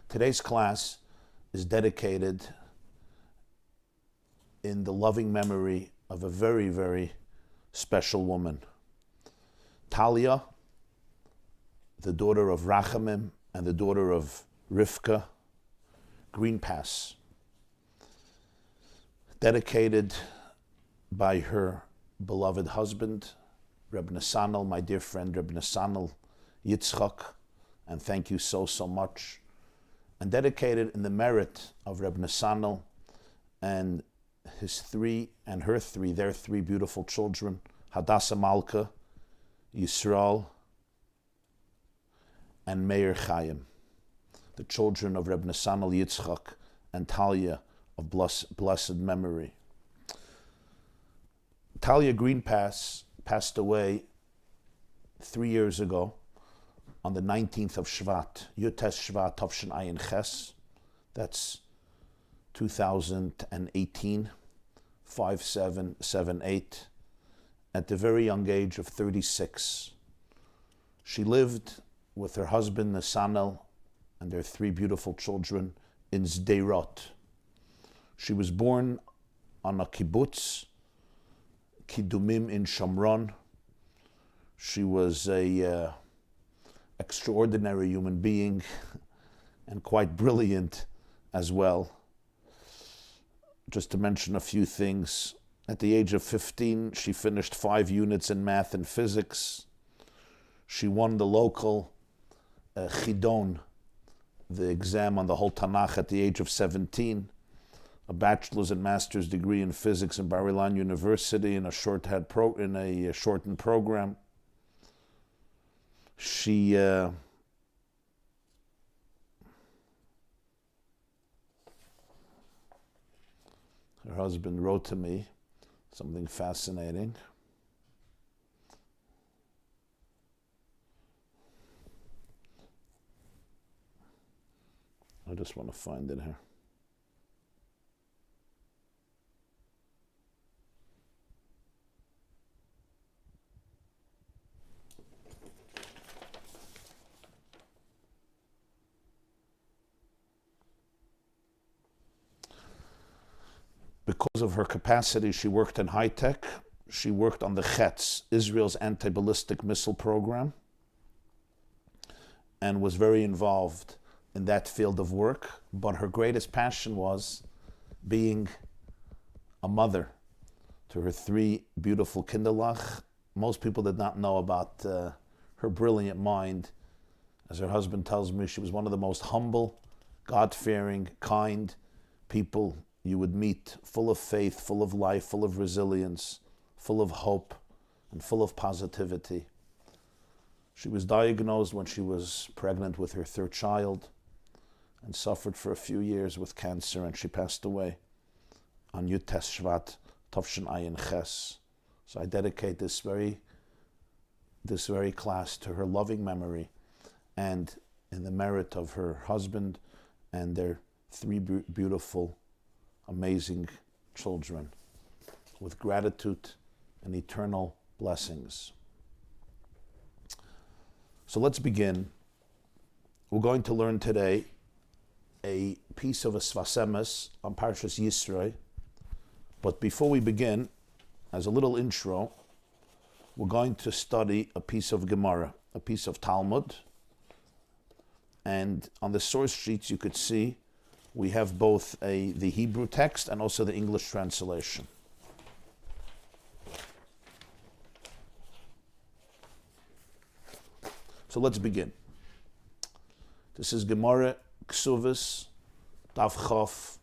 Today's class is dedicated in the loving memory of a very, very special woman. Talia, the daughter of Rachamim and the daughter of Rivkah Grynpas, dedicated by her beloved husband, Rabbi Nathaniel, my dear friend, Rabbi Nathaniel Yitzchak, and thank you so much, and dedicated in the merit of Rabbi Nathaniel and their three beautiful children, Hadassah Malka, Yisrael, and Meir Chayim, the children of Rabbi Nathaniel Yitzchak and Talia of blessed memory. Talia Grynpas passed away 3 years ago on the 19th of Shevat, Shevat Tovshin Ayin Ches. That's 2018, 5778, at the very young age of 36. She lived with her husband Nathaniel and their three beautiful children in Sderot. She was born on a kibbutz, Kidumim in Shomron. She was a extraordinary human being and quite brilliant as well. Just to mention a few things, at the age of 15, she finished 5 units in math and physics. She won the local Chidon, the exam on the whole Tanakh, at the age of 17. A bachelor's and master's degree in physics in Bar Ilan University in a shortened program. Her husband wrote to me something fascinating. I just want to find it here. Because of her capacity, she worked in high tech. She worked on the Chetz, Israel's anti-ballistic missile program, and was very involved in that field of work. But her greatest passion was being a mother to her 3 beautiful kinderlach. Most people did not know about her brilliant mind. As her husband tells me, she was one of the most humble, God-fearing, kind people you would meet, full of faith, full of life, full of resilience, full of hope, and full of positivity. She was diagnosed when she was pregnant with her 3rd child and suffered for a few years with cancer, and she passed away on Shevat Tovshin Ayin Ches. So I dedicate this very class to her loving memory and in the merit of her husband and their 3 beautiful, amazing children, with gratitude and eternal blessings. So let's begin. We're going to learn today a piece of a Sefas Emes on Parshas Yisro. But before we begin, as a little intro, we're going to study a piece of Gemara, a piece of Talmud. And on the source sheets you could see we have both the Hebrew text and also the English translation. So let's begin. This is Gemara Ksuvas Daf Chof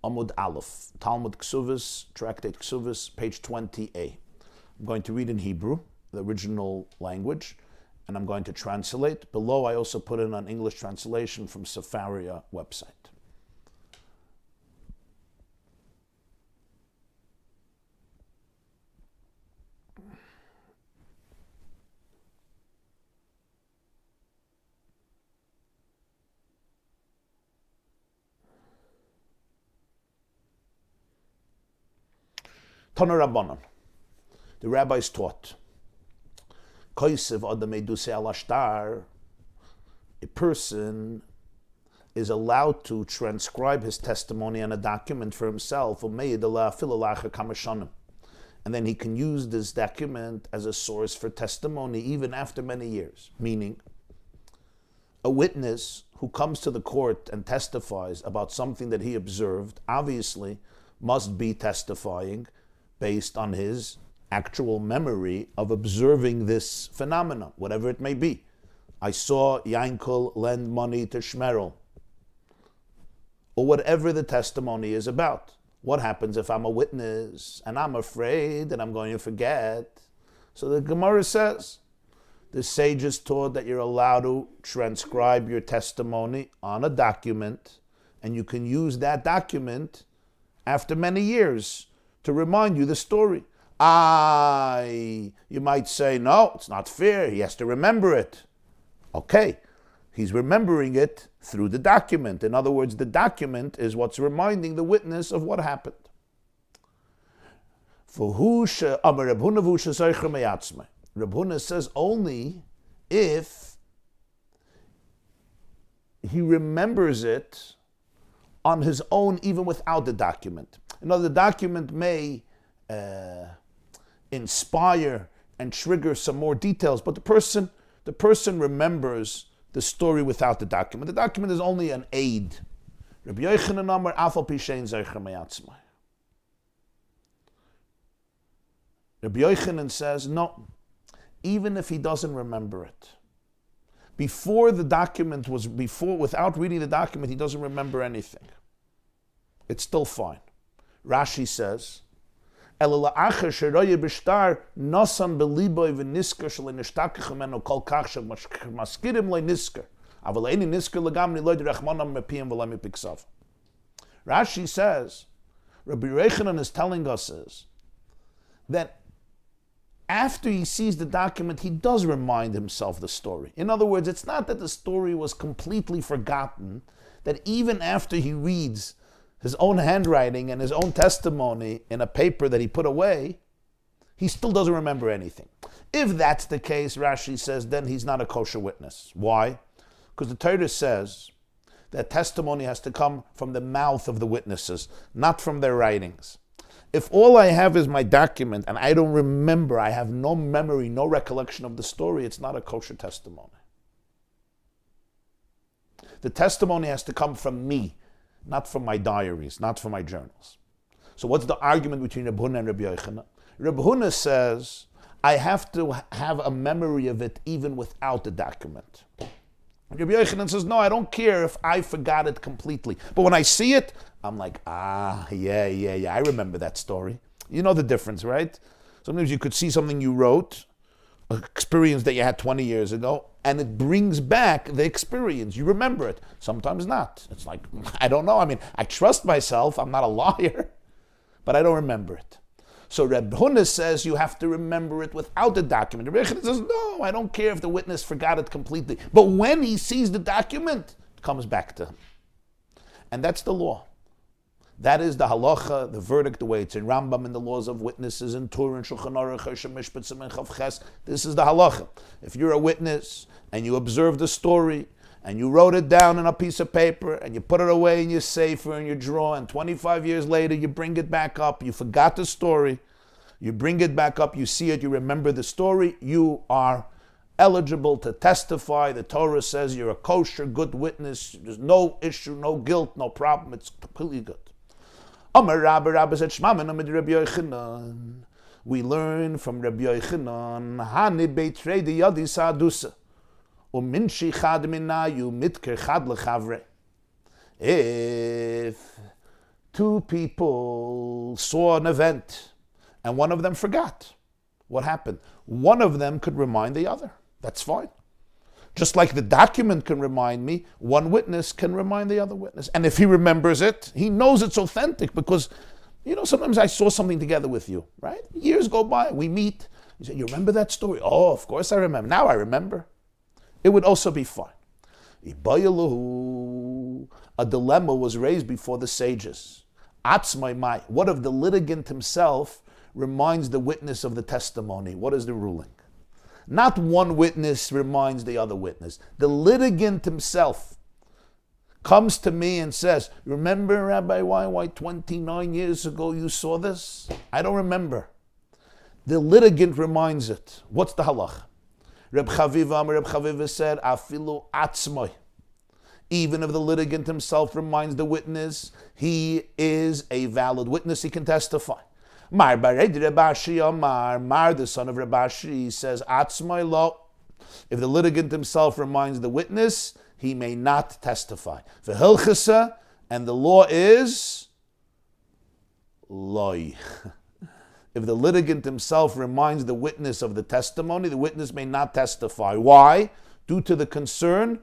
Amud Aleph, Talmud Ksuvas, Tractate Ksuvas, page 20a. I'm going to read in Hebrew, the original language, and I'm going to translate. Below, I also put in an English translation from Sefaria website. Tana Rabbanan. The rabbis taught, a person is allowed to transcribe his testimony on a document for himself, and then he can use this document as a source for testimony even after many years. Meaning, a witness who comes to the court and testifies about something that he observed obviously must be testifying based on his actual memory of observing this phenomenon, whatever it may be. I saw Yankel lend money to Shmerel, or whatever the testimony is about. What happens if I'm a witness and I'm afraid that I'm going to forget? So the Gemara says, the sages taught that you're allowed to transcribe your testimony on a document, and you can use that document after many years to remind you the story. You might say, no, it's not fair. He has to remember it. Okay, he's remembering it through the document. In other words, the document is what's reminding the witness of what happened. Reb Huna says only if he remembers it on his own, even without the document. The document may inspire and trigger some more details, but the person remembers the story without the document. The document is only an aid. Rabbi Yochanan says, no, even if he doesn't remember it. Without reading the document, he doesn't remember anything. It's still fine. Rashi says, Rashi says, Rabbi Yochanan is telling us that after he sees the document, he does remind himself the story. In other words, it's not that the story was completely forgotten, that even after he reads his own handwriting and his own testimony in a paper that he put away, he still doesn't remember anything. If that's the case, Rashi says, then he's not a kosher witness. Why? Because the Torah says that testimony has to come from the mouth of the witnesses, not from their writings. If all I have is my document and I don't remember, I have no memory, no recollection of the story, it's not a kosher testimony. The testimony has to come from me, not from my diaries, not from my journals. So what's the argument between Reb Huna and Rabbi Yochanan? Reb Huna says, I have to have a memory of it even without the document. Rabbi Yochanan says, no, I don't care if I forgot it completely. But when I see it, I'm like, yeah, I remember that story. You know the difference, right? Sometimes you could see something you wrote, an experience that you had 20 years ago, and it brings back the experience. You remember it. Sometimes not. It's like, I don't know. I mean, I trust myself. I'm not a liar, but I don't remember it. So Reb Huna says you have to remember it without the document. Reb Huna says, no, I don't care if the witness forgot it completely. But when he sees the document, it comes back to him. And that's the law. That is the halacha, the verdict, the way it's in Rambam, in the laws of witnesses, in Torah, in Shulchan Aruch, Hashem Mishpat, Siman Chav Ches. This is the halacha. If you're a witness and you observe the story and you wrote it down on a piece of paper and you put it away in your sefer and your drawer, and 25 years later you bring it back up, you forgot the story, you bring it back up, you see it, you remember the story, you are eligible to testify. The Torah says you're a kosher, good witness. There's no issue, no guilt, no problem. It's completely good. Amar Rabbi said, Shmamen amid Rabbi Yochanan. We learn from Rabbi Yochanan, Hani beitrei de yadi sa'adusa, u'minshi chad minayu mitker chad lechavre. If two people saw an event and one of them forgot what happened, one of them could remind the other. That's fine. Just like the document can remind me, one witness can remind the other witness. And if he remembers it, he knows it's authentic because, sometimes I saw something together with you, right? Years go by, we meet. You say, you remember that story? Oh, of course I remember. Now I remember. It would also be fine. A dilemma was raised before the sages. What if the litigant himself reminds the witness of the testimony? What is the ruling? Not one witness reminds the other witness. The litigant himself comes to me and says, remember Rabbi YY 29 years ago you saw this? I don't remember. The litigant reminds it. What's the halach? Reb Chaviva said, Afilu atzmoi. Even if the litigant himself reminds the witness, he is a valid witness, he can testify. Mar bared Reb Ashi Amar, Mar, the son of Reb Ashi, says, Atzmoi lo. If the litigant himself reminds the witness, he may not testify. V'hilchasa, and the law is loy. If the litigant himself reminds the witness of the testimony, the witness may not testify. Why? Due to the concern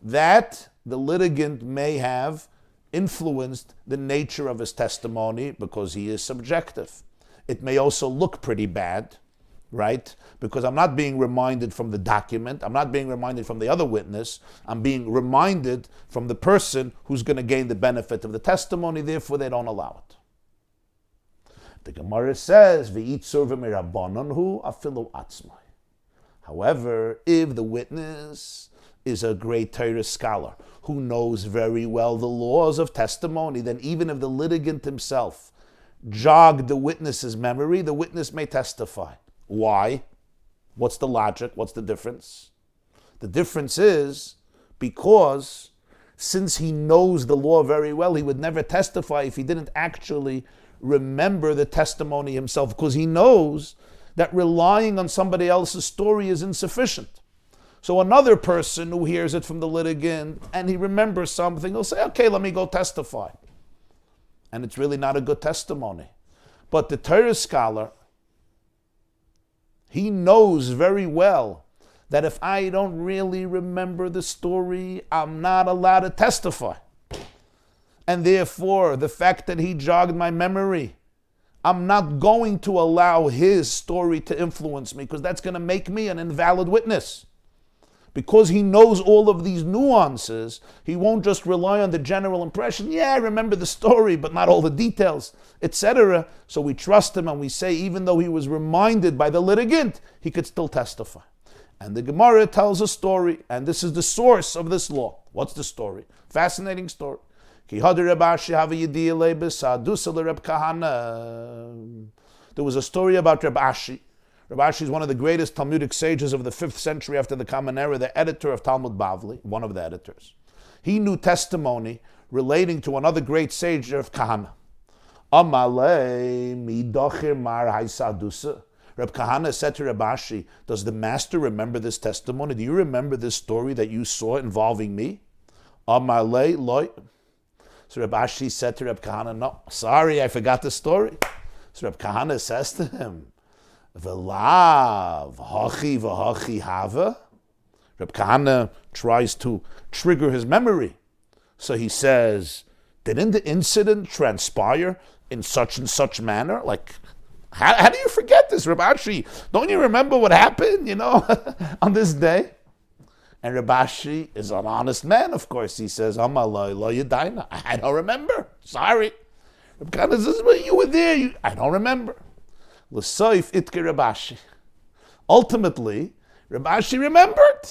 that the litigant may have influenced the nature of his testimony because he is subjective. It may also look pretty bad, right? Because I'm not being reminded from the document, I'm not being reminded from the other witness, I'm being reminded from the person who's going to gain the benefit of the testimony, therefore they don't allow it. The Gemara says, however, if the witness is a great Torah scholar who knows very well the laws of testimony, then even if the litigant himself jogged the witness's memory, the witness may testify. Why? What's the logic? What's the difference? The difference is because since he knows the law very well, he would never testify if he didn't actually remember the testimony himself, because he knows that relying on somebody else's story is insufficient. So another person who hears it from the litigant and he remembers something, he'll say, okay, let me go testify. And it's really not a good testimony. But the Torah scholar, he knows very well that if I don't really remember the story, I'm not allowed to testify. And therefore, the fact that he jogged my memory, I'm not going to allow his story to influence me, because that's going to make me an invalid witness. Because he knows all of these nuances, he won't just rely on the general impression, yeah, I remember the story, but not all the details, etc. So we trust him and we say, even though he was reminded by the litigant, he could still testify. And the Gemara tells a story, and this is the source of this law. What's the story? Fascinating story. There was a story about Rabbi Ashi. Rabbi Ashi is one of the greatest Talmudic sages of the 5th century after the Common Era, the editor of Talmud Bavli, one of the editors. He knew testimony relating to another great sage of Kahana. Reb Kahana said to Rabbi Ashi, does the master remember this testimony? Do you remember this story that you saw involving me? Amalei loy. So Reb Ashi said to Reb Kahana, no, sorry, I forgot the story. So Reb Kahana says to him, V'lav hachi v'hachi hava. Reb Kahana tries to trigger his memory. So he says, didn't the incident transpire in such and such manner? Like, how do you forget this, Reb Ashi? Don't you remember what happened, on this day? And Reb Ashi is an honest man, of course. He says, I don't remember. Sorry. Reb Kahana says, well, you were there. I don't remember. L'soif itke Reb Ashi. Ultimately, Reb Ashi remembered.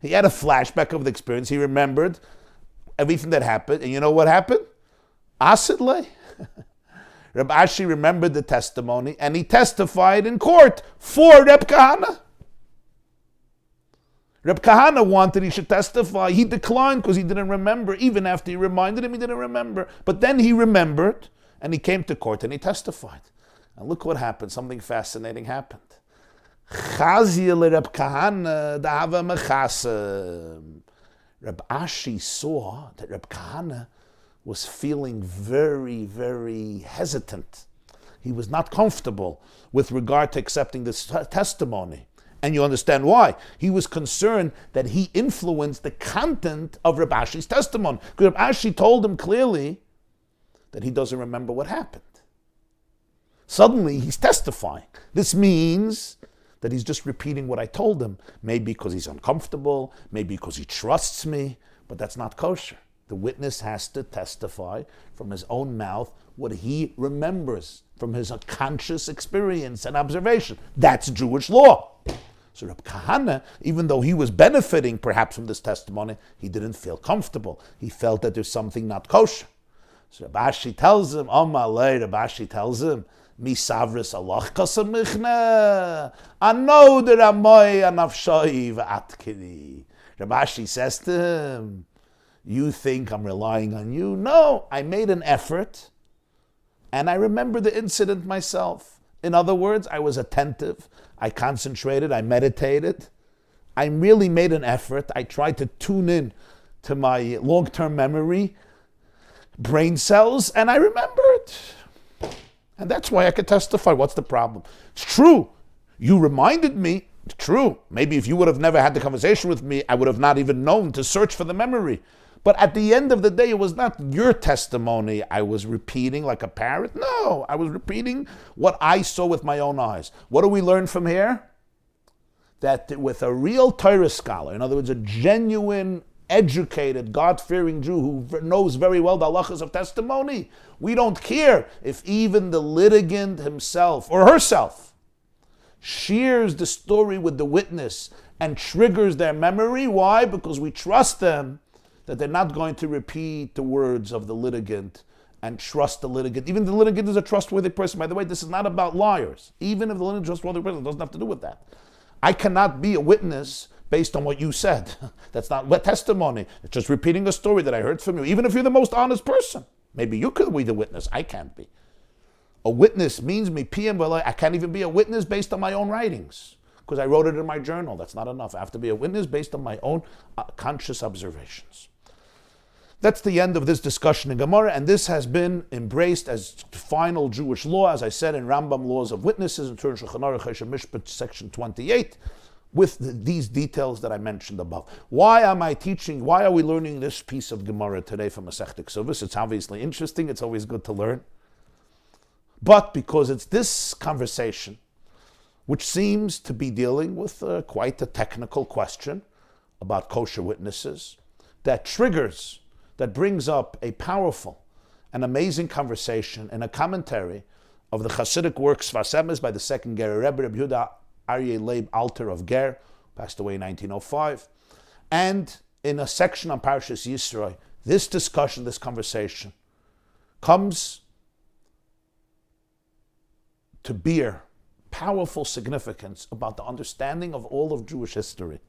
He had a flashback of the experience. He remembered everything that happened. And you know what happened? Asidle. Reb Ashi remembered the testimony, and he testified in court for Reb Kahana. Reb Kahana wanted he should testify. He declined because he didn't remember. Even after he reminded him, he didn't remember. But then he remembered, and he came to court and he testified. And look what happened. Something fascinating happened. Reb Ashi saw that Reb Kahana was feeling very, very hesitant. He was not comfortable with regard to accepting this testimony. And you understand why. He was concerned that he influenced the content of Reb Ashi's testimony. Because Reb Ashi told him clearly that he doesn't remember what happened. Suddenly, he's testifying. This means that he's just repeating what I told him. Maybe because he's uncomfortable, maybe because he trusts me, but that's not kosher. The witness has to testify from his own mouth what he remembers from his conscious experience and observation. That's Jewish law. So Reb Kahana, even though he was benefiting perhaps from this testimony, he didn't feel comfortable. He felt that there's something not kosher. So Reb Ashi tells him, Reb Ashi tells him, Mi savris Allah kasamichna, ano der amoy anafshoi v'atkiri. Reb Ashi says to him, you think I'm relying on you? No, I made an effort, and I remember the incident myself. In other words, I was attentive, I concentrated, I meditated. I really made an effort. I tried to tune in to my long-term memory, brain cells, and I remembered. And that's why I could testify. What's the problem? It's true. You reminded me. It's true. Maybe if you would have never had the conversation with me, I would have not even known to search for the memory. But at the end of the day, it was not your testimony I was repeating like a parrot. No, I was repeating what I saw with my own eyes. What do we learn from here? That with a real Torah scholar, in other words, a genuine, educated, God-fearing Jew who knows very well the halachas of testimony, we don't care if even the litigant himself or herself shares the story with the witness and triggers their memory. Why? Because we trust them that they're not going to repeat the words of the litigant and trust the litigant. Even the litigant is a trustworthy person. By the way, this is not about liars. Even if the litigant is a trustworthy person, it doesn't have to do with that. I cannot be a witness based on what you said. That's not what testimony. It's just repeating a story that I heard from you. Even if you're the most honest person. Maybe you could be the witness. I can't be. A witness means me PM, but I can't even be a witness based on my own writings. Because I wrote it in my journal. That's not enough. I have to be a witness based on my own conscious observations. That's the end of this discussion in Gemara, and this has been embraced as final Jewish law, as I said, in Rambam Laws of Witnesses, in Torah Shulchan Aruch Chesed Mishpat, section 28, with these details that I mentioned above. Why am I teaching, why are we learning this piece of Gemara today from Masechet Ksubos? It's obviously interesting, it's always good to learn. But because it's this conversation, which seems to be dealing with quite a technical question about kosher witnesses, that triggers, that brings up a powerful and amazing conversation and a commentary of the Hasidic work Sefas Emes by the second Ger Rebbe, Rabbi Yehuda Aryeh Leib Alter of Ger, passed away in 1905, and in a section on Parshas Yisro, this discussion, this conversation, comes to bear powerful significance about the understanding of all of Jewish history.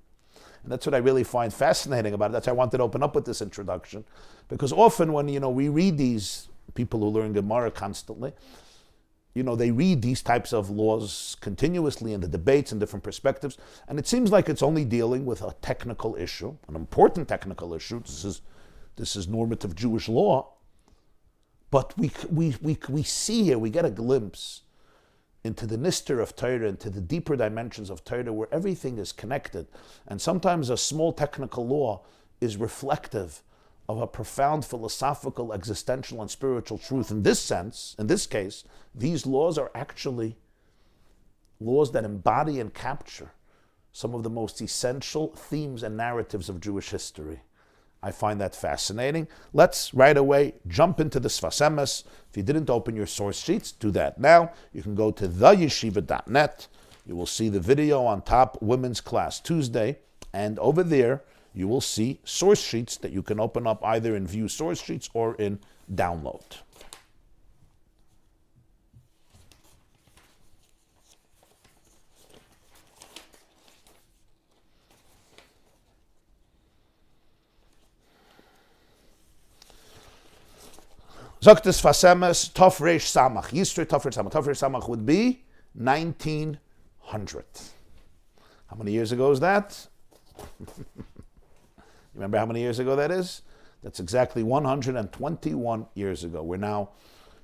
And that's what I really find fascinating about it. That's why I wanted to open up with this introduction. Because often when, we read these, people who learn Gemara constantly, they read these types of laws continuously in the debates and different perspectives, and it seems like it's only dealing with a technical issue, an important technical issue. This is normative Jewish law. But we see here, we get a glimpse into the nister of Torah, into the deeper dimensions of Torah, where everything is connected. And sometimes a small technical law is reflective of a profound philosophical, existential, and spiritual truth. In this sense, in this case, these laws are actually laws that embody and capture some of the most essential themes and narratives of Jewish history. I find that fascinating. Let's right away jump into the Sefas Emes. If you didn't open your source sheets, do that now. You can go to theyeshiva.net. You will see the video on top, Women's Class Tuesday, and over there you will see source sheets that you can open up either in View Source Sheets or in Download. Sagt es Sefas Emes, Tov Reish Samach. Yisro Tov Reish Samach. Tov Reish Samach would be 1900. How many years ago is that? Remember how many years ago that is? That's exactly 121 years ago. We're now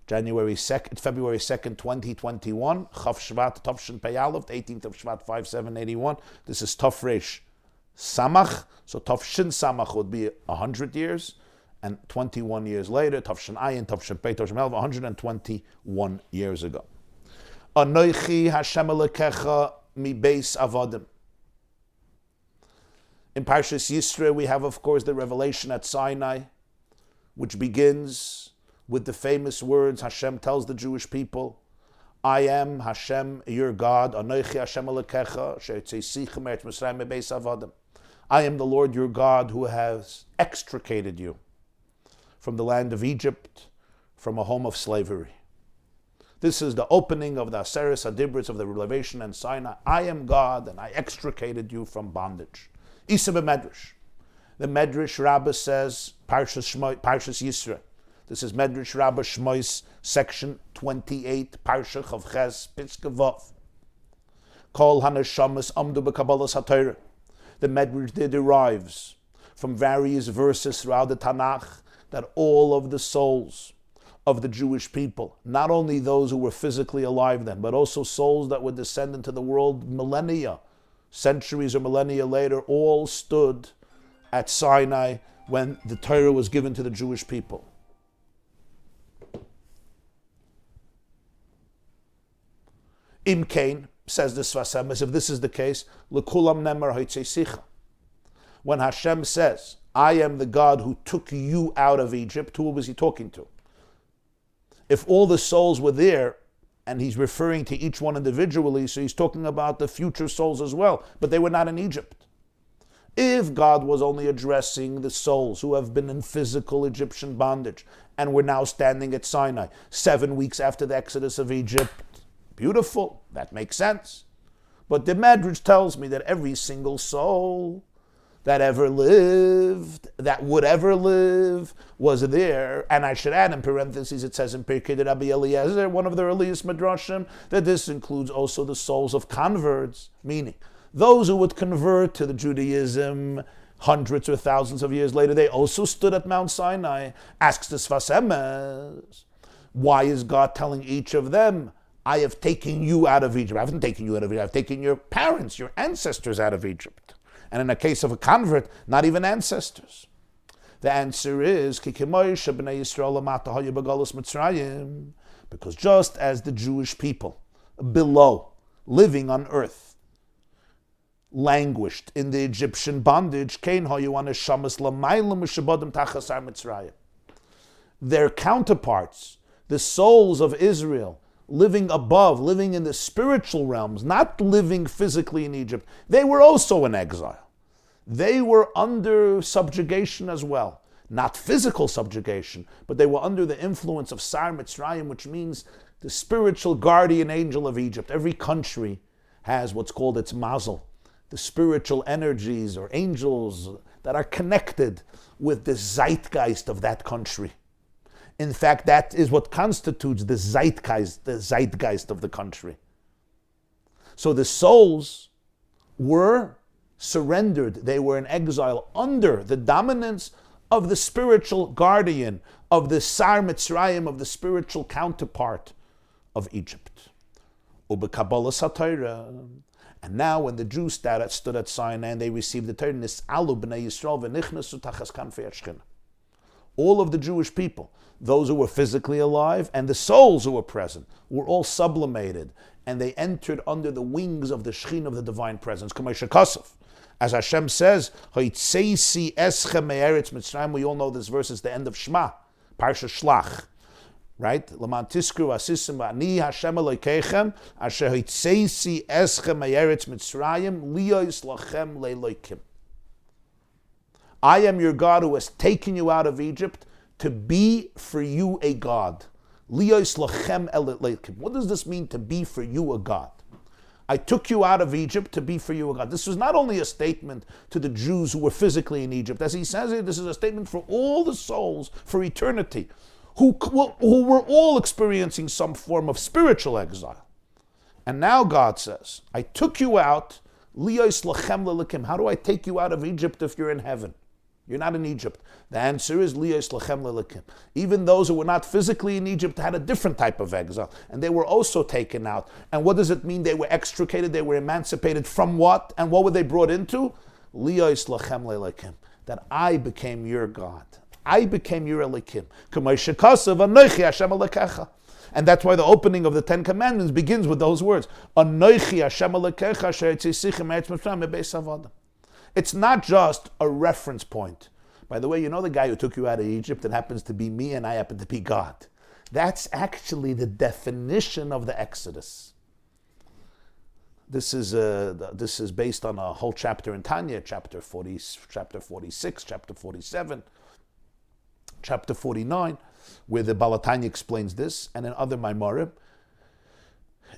February 2nd, 2021. Chav Shevat, Tovshin Pei Aleph, 18th of Shevat, 5781. This is Tov Reish Samach. So Tovshin Samach would be 100 years. And 21 years later, Tavshin Ayin, Tavshin Pei, Tavshin Melv, 121 years ago. Anoichi Hashem Elokecha mi beis avodim. In Parshas Yisro, we have, of course, the revelation at Sinai, which begins with the famous words Hashem tells the Jewish people, I am Hashem, your God. Anochi Hashem Elokecha, she'etzeisichem eretz Mitzrayim mebeis avodim. I am the Lord your God who has extricated you from the land of Egypt, from a home of slavery. This is the opening of the Aseres HaDibros of the revelation and Sinai. I am God and I extricated you from bondage. Isa b'Medrash. The Medrash Rabbah says, Parshas Yisro. This is Medrash Rabbah Shmois, section 28, Parsha Chav Ches, Pitzke Vav. Kol hanashamas amdu b'Kabbalas HaTorah. The Medrash there derives from various verses throughout the Tanakh that all of the souls of the Jewish people, not only those who were physically alive then, but also souls that would descend into the world millennia, centuries or millennia later, all stood at Sinai when the Torah was given to the Jewish people. Im Kain, says the Sefas Emes, if this is the case, l'kulam nemar haitzesicha. When Hashem says, I am the God who took you out of Egypt, who was he talking to? If all the souls were there, and he's referring to each one individually, so he's talking about the future souls as well, but they were not in Egypt. If God was only addressing the souls who have been in physical Egyptian bondage, and were now standing at Sinai, 7 weeks after the exodus of Egypt, beautiful, that makes sense. But the Medrash tells me that every single soul that ever lived, that would ever live, was there. And I should add in parentheses, it says in Pirkei Rabbi Eliezer, one of the earliest Midrashim, that this includes also the souls of converts, meaning those who would convert to the Judaism hundreds or thousands of years later. They also stood at Mount Sinai. Asks the Sefas Emes, why is God telling each of them, I have taken you out of Egypt? I haven't taken you out of Egypt. I've taken your parents, your ancestors out of Egypt. And in the case of a convert, not even ancestors. The answer is, because just as the Jewish people below, living on earth, languished in the Egyptian bondage, their counterparts, the souls of Israel, living above, living in the spiritual realms, not living physically in Egypt, they were also in exile. They were under subjugation as well. Not physical subjugation, but they were under the influence of Sar Mitzrayim, which means the spiritual guardian angel of Egypt. Every country has what's called its mazel, the spiritual energies or angels that are connected with the zeitgeist of that country. In fact, that is what constitutes the zeitgeist of the country. So the souls were surrendered. They were in exile under the dominance of the spiritual guardian, of the Sar Mitzrayim, of the spiritual counterpart of Egypt. Ubekabbalas HaTorah. And now when the Jews stood at Sinai and they received the Torah, Nis'alu b'nei Yisrael v'nichnasu tachas kanfei Shechina. All of the Jewish people, those who were physically alive and the souls who were present, were all sublimated, and they entered under the wings of the Shechina of the divine presence. As Hashem says, "Hoitzeisi eschem me'eretz Mitzrayim." We all know this verse is the end of Shema, Parsha Shlach, right? L'man tiskru asisim ani Hashem Elokeichem asher hoitzeisi eschem me'eretz Mitzrayim liyos lachem le'Elokim. I am your God who has taken you out of Egypt to be for you a God. Liyos lachem Elokim. What does this mean, to be for you a God? I took you out of Egypt to be for you a God. This was not only a statement to the Jews who were physically in Egypt. As he says here, this is a statement for all the souls for eternity, who were all experiencing some form of spiritual exile. And now God says, I took you out, liyos lachem le'Elokim. How do I take you out of Egypt if you're in heaven? You're not in Egypt. The answer is liyos lachem le'Elokim. Even those who were not physically in Egypt had a different type of exile, and they were also taken out. And what does it mean? They were extricated, they were emancipated from what? And what were they brought into? Liyos lachem le'Elokim. That I became your God. I became your Elokim. K'moshe kasav anochi Hashem Elokecha. And that's why the opening of the Ten Commandments begins with those words. Anochi Hashem Elokecha asher hotzeitzichem me'eretz Mitzrayim mebeis avodim. It's not just a reference point. By the way, you know the guy who took you out of Egypt, that happens to be me and I happen to be God. That's actually the definition of the Exodus. This is based on a whole chapter in Tanya, chapter 46, chapter 47, chapter 49, where the Balatanya explains this, and in other Maimarim,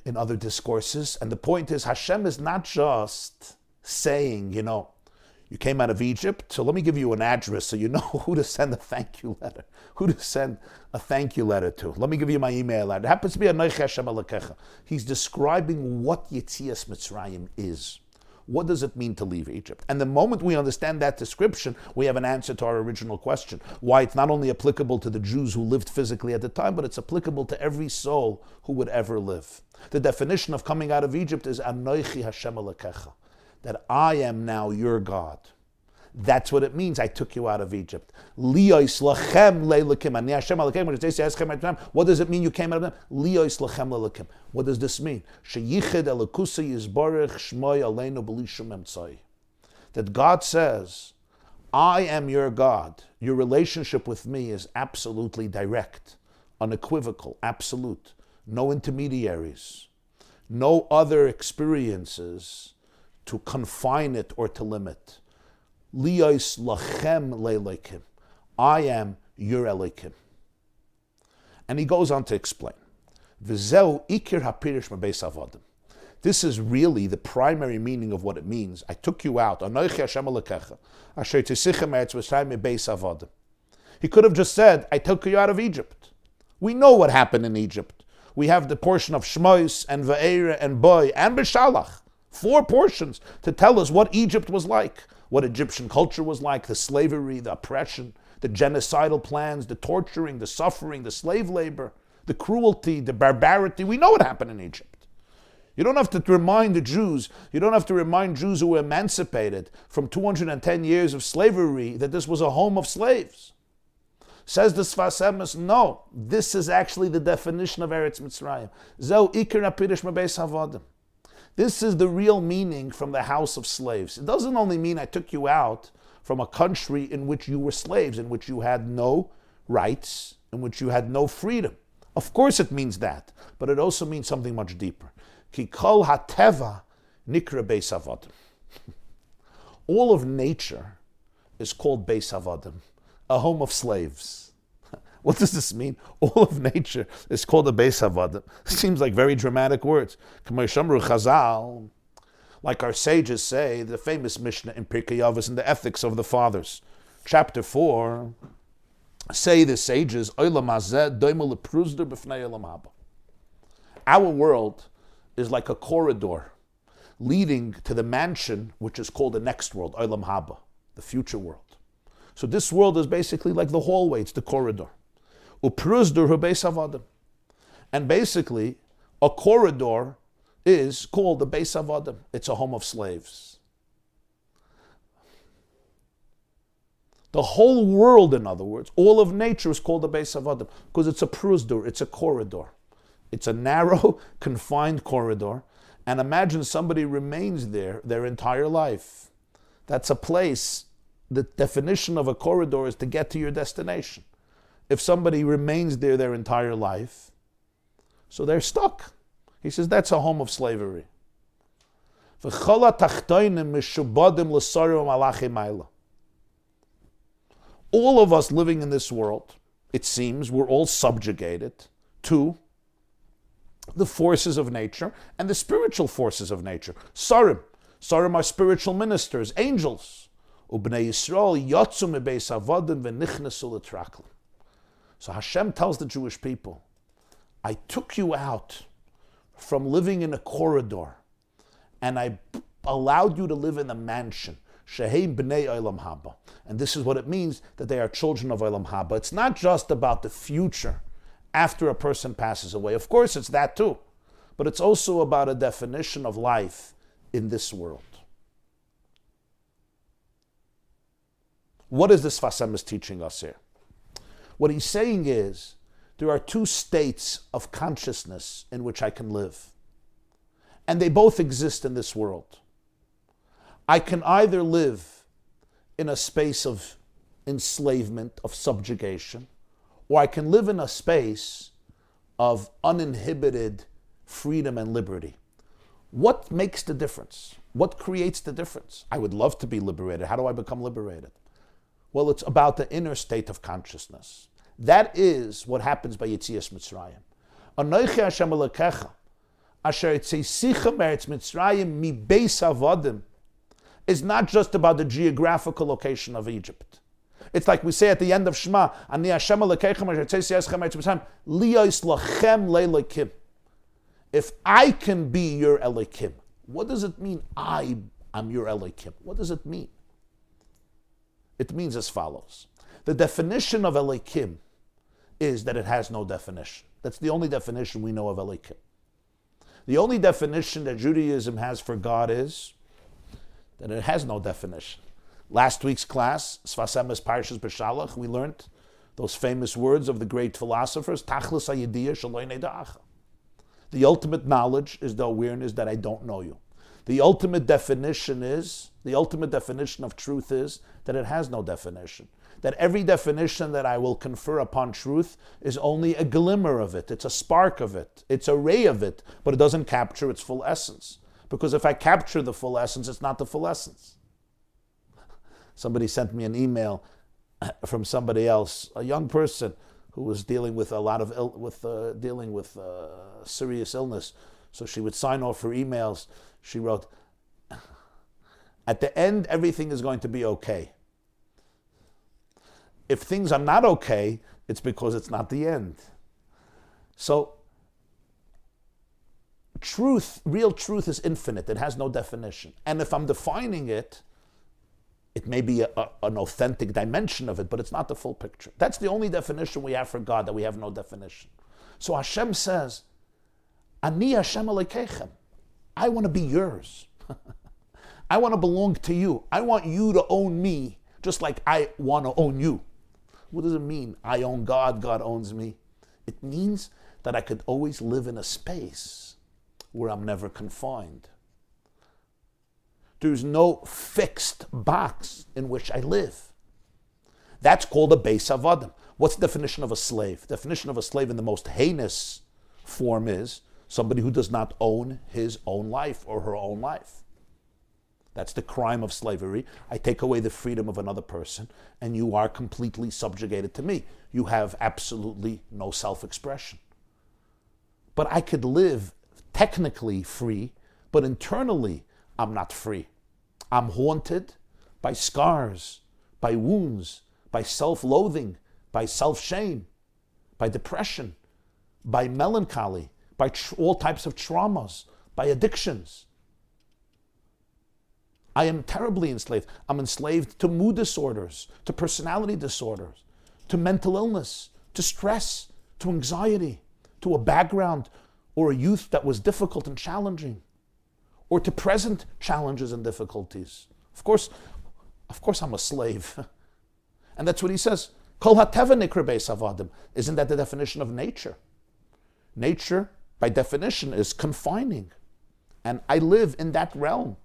in other discourses. And the point is, Hashem is not just saying, you came out of Egypt, so let me give you an address so you know who to send a thank you letter. Who to send a thank you letter to. Let me give you my email address. It happens to be Anochi Hashem Elokecha. He's describing what Yetzias Mitzrayim is. What does it mean to leave Egypt? And the moment we understand that description, we have an answer to our original question. Why it's not only applicable to the Jews who lived physically at the time, but it's applicable to every soul who would ever live. The definition of coming out of Egypt is Anochi Hashem Elokecha. That I am now your God. That's what it means. I took you out of Egypt. What does it mean you came out of them? What does this mean? That God says, I am your God. Your relationship with me is absolutely direct, unequivocal, absolute. No intermediaries. No other experiences to confine it or to limit. Liyos lachem le'elokim. I am your Elokim. And he goes on to explain. V'zeu ikir hapirish mebeis avodim. This is really the primary meaning of what it means. I took you out. Anochi Hashem Elokecha. Asher tisichem eretz Mitzrayim mebeis avodim. He could have just said, I took you out of Egypt. We know what happened in Egypt. We have the portion of Shmos and Va'era and Boy and B'Shalach. 4 portions to tell us what Egypt was like, what Egyptian culture was like, the slavery, the oppression, the genocidal plans, the torturing, the suffering, the slave labor, the cruelty, the barbarity. We know what happened in Egypt. You don't have to remind the Jews, you don't have to remind Jews who were emancipated from 210 years of slavery that this was a home of slaves. Says the Sefas Emes, no, this is actually the definition of Eretz Mitzrayim. Zeu ikar hapirish mebeis avodim. This is the real meaning from the house of slaves. It doesn't only mean I took you out from a country in which you were slaves, in which you had no rights, in which you had no freedom. Of course it means that, but it also means something much deeper. Ki kol hateva nikra beis avodim. All of nature is called beis avodim, a home of slaves. What does this mean? All of nature is called a beis avodim. Seems like very dramatic words. Chazal, like our sages say, the famous Mishnah in Pirkei Avos in the Ethics of the Fathers, chapter 4, say the sages, our world is like a corridor leading to the mansion which is called the next world, Olam Haba, the future world. So this world is basically like the hallway, it's the corridor. And basically, a corridor is called the Beis Avodim. It's a home of slaves. The whole world, in other words, all of nature is called the Beis Avodim because it's a prusdur, it's a corridor. It's a narrow, confined corridor. And imagine somebody remains there their entire life. That's a place. The definition of a corridor is to get to your destination. If somebody remains there their entire life, so they're stuck. He says that's a home of slavery. All of us living in this world, it seems, we're all subjugated to the forces of nature and the spiritual forces of nature. Sarim are spiritual ministers, angels. Ubnei Yisrael yotzu mebeis avodim v'nichnesu l'traklim. So Hashem tells the Jewish people, I took you out from living in a corridor and I allowed you to live in a mansion. Shehei b'nei olam haba. And this is what it means that they are children of olam haba. It's not just about the future after a person passes away. Of course it's that too. But it's also about a definition of life in this world. What is this Sefas Emes teaching us here? What he's saying is, there are 2 states of consciousness in which I can live. And they both exist in this world. I can either live in a space of enslavement, of subjugation, or I can live in a space of uninhibited freedom and liberty. What makes the difference? What creates the difference? I would love to be liberated. How do I become liberated? Well, it's about the inner state of consciousness. That is what happens by Yetzias Mitzrayim. Anochi Hashem Elokecha, asher yitzeisecha me'eretz Mitzrayim mi beis avodim, is not just about the geographical location of Egypt. It's like we say at the end of Shema, Ani Hashem Elokecha asher yitzeisecha me'eretz Mitzrayim, liyos lachem le'elokim. If I can be your Elokim, what does it mean I am your Elokim? What does it mean? It means as follows. The definition of Elokim is that it has no definition. That's the only definition we know of Elokim. The only definition that Judaism has for God is that it has no definition. Last week's class, Sefas Emes Parshas Yisro, we learned those famous words of the great philosophers, Tachlis hayediyah shelo neida'acha. The ultimate knowledge is the awareness that I don't know you. The ultimate definition of truth is that it has no definition. That every definition that I will confer upon truth is only a glimmer of it. It's a spark of it. It's a ray of it, but it doesn't capture its full essence. Because if I capture the full essence, it's not the full essence. Somebody sent me an email from somebody else, a young person who was dealing with serious illness. So she would sign off her emails. She wrote, at the end, everything is going to be okay. If things are not okay, it's because it's not the end. So, real truth is infinite. It has no definition. And if I'm defining it, it may be an authentic dimension of it, but it's not the full picture. That's the only definition we have for God, that we have no definition. So Hashem says, Ani Hashem Elokeichem. I want to be yours. I want to belong to you. I want you to own me, just like I want to own you. What does it mean? I own God, God owns me. It means that I could always live in a space where I'm never confined. There's no fixed box in which I live. That's called a beis avodim. What's the definition of a slave? The definition of a slave in the most heinous form is somebody who does not own his own life or her own life. That's the crime of slavery. I take away the freedom of another person, and you are completely subjugated to me. You have absolutely no self-expression. But I could live technically free, but internally I'm not free. I'm haunted by scars, by wounds, by self-loathing, by self-shame, by depression, by melancholy, by all types of traumas, by addictions. I am terribly enslaved. I'm enslaved to mood disorders, to personality disorders, to mental illness, to stress, to anxiety, to a background or a youth that was difficult and challenging, or to present challenges and difficulties. Of course I'm a slave. And that's what he says. Kol hateva nikra beis avodim. Isn't that the definition of nature? Nature, by definition, is confining. And I live in that realm.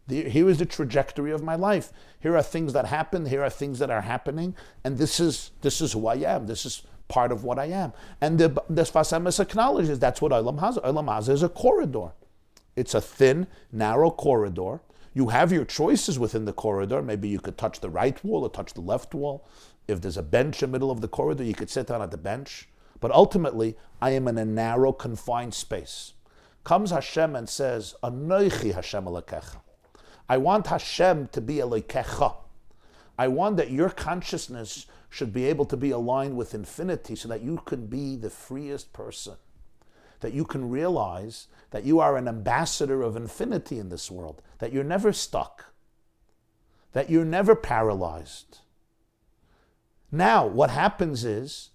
Here is the trajectory of my life. Here are things that happen. Here are things that are happening. And this is who I am. This is part of what I am. And the Sefas Emes acknowledges that's what Olam Hazeh. Olam Hazeh is a corridor. It's a thin, narrow corridor. You have your choices within the corridor. Maybe you could touch the right wall or touch the left wall. If there's a bench in the middle of the corridor, you could sit down at the bench. But ultimately, I am in a narrow, confined space. Comes Hashem and says, Anochi Hashem Elokecha. I want Hashem to be Elokecha. I want that your consciousness should be able to be aligned with infinity so that you can be the freest person. That you can realize that you are an ambassador of infinity in this world. That you're never stuck. That you're never paralyzed. Now, what happens is,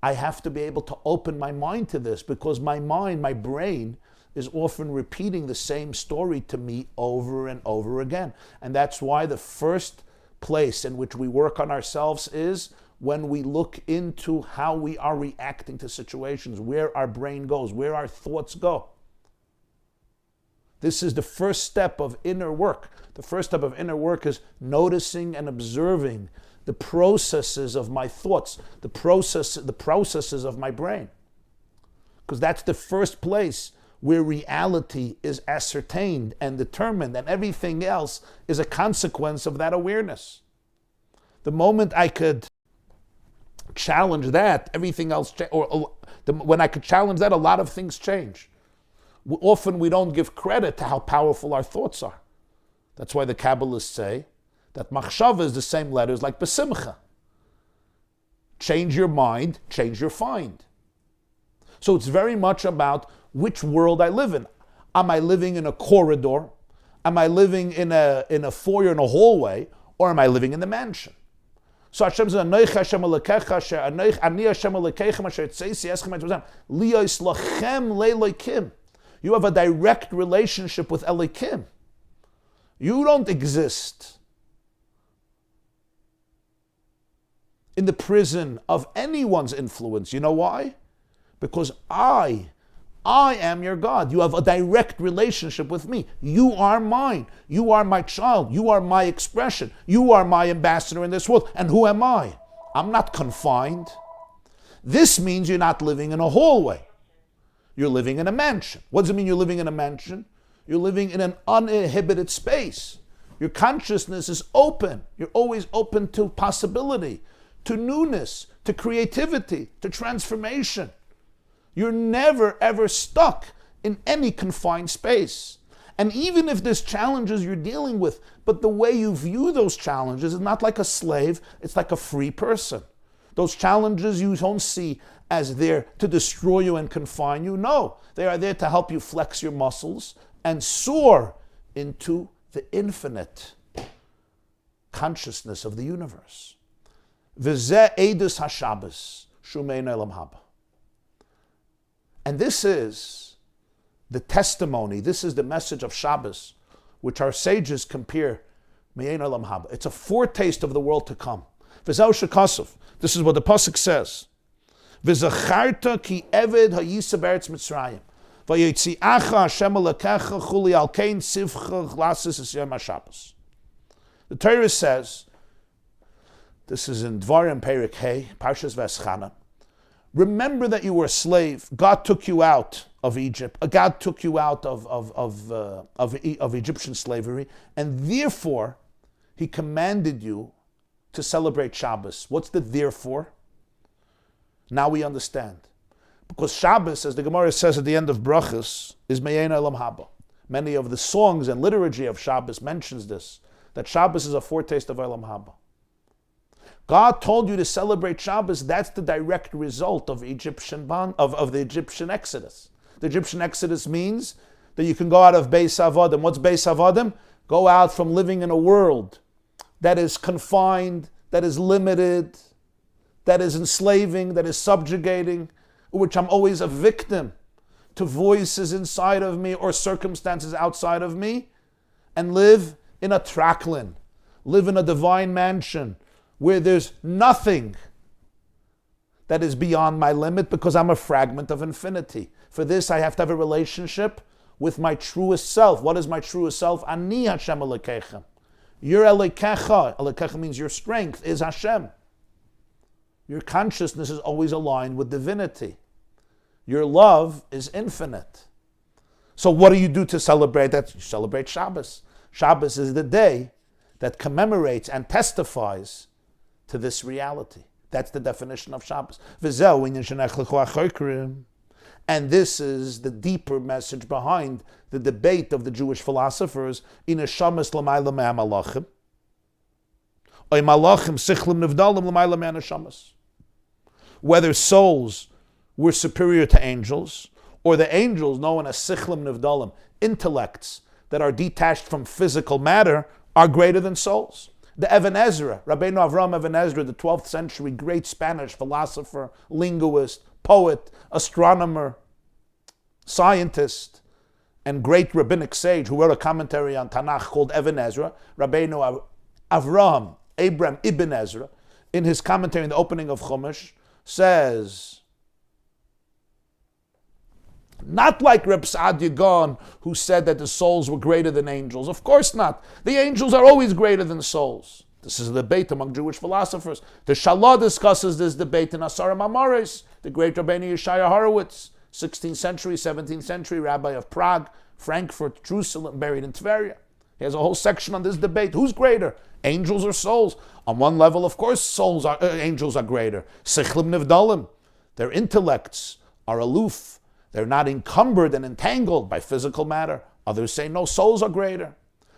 I have to be able to open my mind to this because my mind, my brain, is often repeating the same story to me over and over again. And that's why the first place in which we work on ourselves is when we look into how we are reacting to situations, where our brain goes, where our thoughts go. This is the first step of inner work. The first step of inner work is noticing and observing the processes of my thoughts, the processes of my brain. because that's the first place where reality is ascertained and determined, and everything else is a consequence of that awareness. The moment I could challenge that, everything else, when I could challenge that, a lot of things change. Often we don't give credit to how powerful our thoughts are. That's why the Kabbalists say that machshava is the same letters like besimcha. Change your mind, change your find. So it's very much about which world I live in. Am I living in a corridor? Am I living in a foyer, in a hallway? Or am I living in the mansion? So Hashem says, Anoich Hashem Elokecha, Ani Hashem Elokeichem, Asher Tzeisi Eschem Etzem, Liyos Lachem Leilokim. You have a direct relationship with Elokim. You don't exist in the prison of anyone's influence. You know why? Because I am your God. You have a direct relationship with me. You are mine. You are my child. You are my expression. You are my ambassador in this world. And who am I? I'm not confined. This means you're not living in a hallway. You're living in a mansion. What does it mean you're living in a mansion? You're living in an uninhibited space. Your consciousness is open. You're always open to possibility, to newness, to creativity, to transformation. You're never, ever stuck in any confined space. And even if there's challenges you're dealing with, but the way you view those challenges is not like a slave, it's like a free person. Those challenges you don't see as there to destroy you and confine you. No, they are there to help you flex your muscles and soar into the infinite consciousness of the universe. V'zeh edus haShabbos shumein olam haba. And this is the testimony, this is the message of Shabbos, which our sages compare me'ein olam haba. It's a foretaste of the world to come. V'zeh shekasuf. This is what the pasuk says. V'zacharta ki eved ha'yisa beretz Mitzrayim. V'yitziacha Hashem Elokecha chuli al kein sivcha glasis es yom haShabbos. The Torah says, this is in Dvarim Perek Hey, Parshas V'eschana. Remember that you were a slave. God took you out of Egypt. God took you out of Egyptian slavery, and therefore He commanded you to celebrate Shabbos. What's the therefore? Now we understand. Because Shabbos, as the Gemara says at the end of Brachos, is Me'ein Olam Haba. Many of the songs and liturgy of Shabbos mentions this, that Shabbos is a foretaste of Olam Haba. God told you to celebrate Shabbos. That's the direct result of the Egyptian Exodus. The Egyptian Exodus means that you can go out of Beis Avadim. What's Beis Avadim? Go out from living in a world that is confined, that is limited, that is enslaving, that is subjugating, which I'm always a victim to voices inside of me or circumstances outside of me, and live in a traklin, live in a divine mansion, where there's nothing that is beyond my limit because I'm a fragment of infinity. For this, I have to have a relationship with my truest self. What is my truest self? Ani Hashem Elokeichem. Your Elokecha, Elokecha means your strength, is Hashem. Your consciousness is always aligned with divinity. Your love is infinite. So what do you do to celebrate that? You celebrate Shabbos. Shabbos is the day that commemorates and testifies to this reality. That's the definition of Shabbos. And this is the deeper message behind the debate of the Jewish philosophers in Neshamas l'mayla me'amalachim, or malachim sichlim nivdalim l'mayla me'anashamas. Whether souls were superior to angels, or the angels, known as sichlim nivdalim, intellects that are detached from physical matter, are greater than souls. The Even Ezra, Rabbeinu Avraham Even Ezra, the 12th century great Spanish philosopher, linguist, poet, astronomer, scientist, and great rabbinic sage who wrote a commentary on Tanakh called Even Ezra, Rabbeinu Avraham, Abram Ibn Ezra, in his commentary in the opening of Chumash, says, not like Reb Saadia Gaon, who said that the souls were greater than angels. Of course not. The angels are always greater than souls. This is a debate among Jewish philosophers. The Shalah discusses this debate in Asara Mamaris. The great Rabbeinu Yeshaya Horowitz 16th century, 17th century, rabbi of Prague, Frankfurt, Jerusalem, buried in Tveria. He has a whole section on this debate. Who's greater, angels or souls? On one level, of course, angels are greater. Sichlim nivdalim. Their intellects are aloof. They're not encumbered and entangled by physical matter. Others say, no, souls are greater.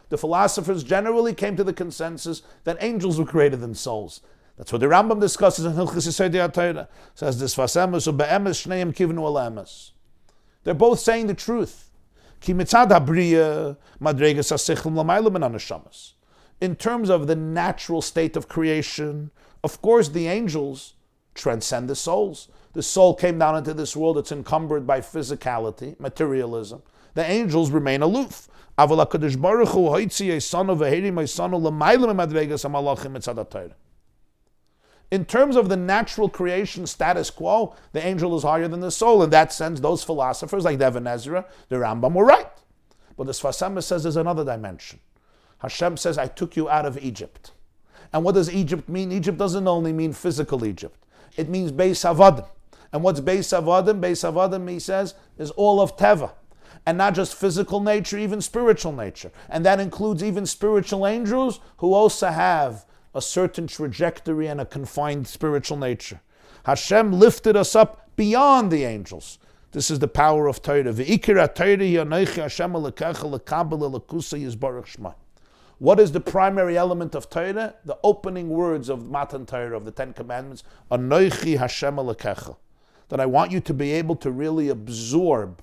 The philosophers generally came to the consensus that angels were greater than souls. That's what the Rambam discusses in Hilchos Yesodei HaTorah. Says this, Sefas Emes Parshas Shneim kivnu al emes. They're both saying the truth. Ki mitzad habriya madregas hasichlim lamayla min hanashamas. In terms of the natural state of creation, of course the angels transcend the souls. The soul came down into this world, it's encumbered by physicality, materialism. The angels remain aloof. Aval HaKadosh Baruch Hu hoitzi eisanu v'heri meisanu lamayla min madregas hamalachim mitzad HaTorah. In terms of the natural creation status quo, the angel is higher than the soul. In that sense, those philosophers like Even Ezra, the Rambam, were right. But the Sefas Emes says there's another dimension. Hashem says, I took you out of Egypt. And what does Egypt mean? Egypt doesn't only mean physical Egypt. It means Beis Havadim. And what's Beis Havadim? Beis Havadim, he says, is all of Teva. And not just physical nature, even spiritual nature. And that includes even spiritual angels who also have a certain trajectory and a confined spiritual nature. Hashem lifted us up beyond the angels. This is the power of Torah. What is the primary element of Torah? The opening words of Matan Torah, of the Ten Commandments. Anochi Hashem Elokecha. That I want you to be able to really absorb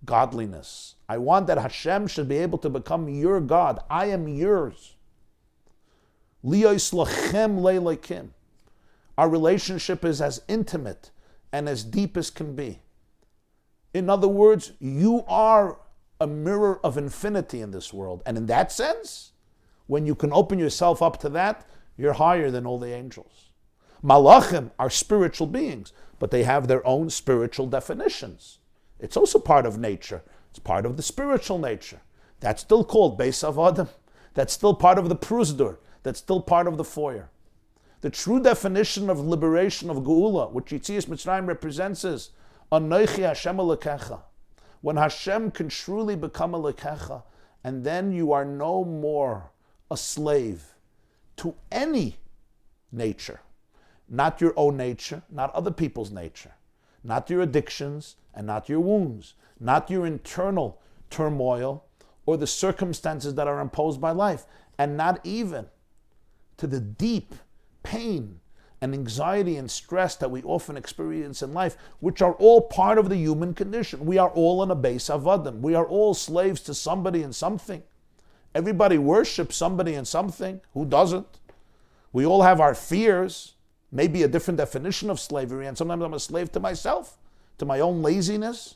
godliness. I want that Hashem should be able to become your God. I am yours. Our relationship is as intimate and as deep as can be. In other words, you are a mirror of infinity in this world. And in that sense, when you can open yourself up to that, you're higher than all the angels. Malachim are spiritual beings, but they have their own spiritual definitions. It's also part of nature. It's part of the spiritual nature. That's still called Beis Havadim. That's still part of the Prusdur. That's still part of the foyer. The true definition of liberation of Geula, which Yitzias Mitzrayim represents, is Anochi Hashem Elokecha. When Hashem can truly become Elokecha, and then you are no more a slave to any nature. Not your own nature, not other people's nature. Not your addictions and not your wounds. Not your internal turmoil or the circumstances that are imposed by life. And not even to the deep pain and anxiety and stress that we often experience in life, which are all part of the human condition. We are all in a Beis Havadim. We are all slaves to somebody and something. Everybody worships somebody and something. Who doesn't? We all have our fears, maybe a different definition of slavery, and sometimes I'm a slave to myself, to my own laziness,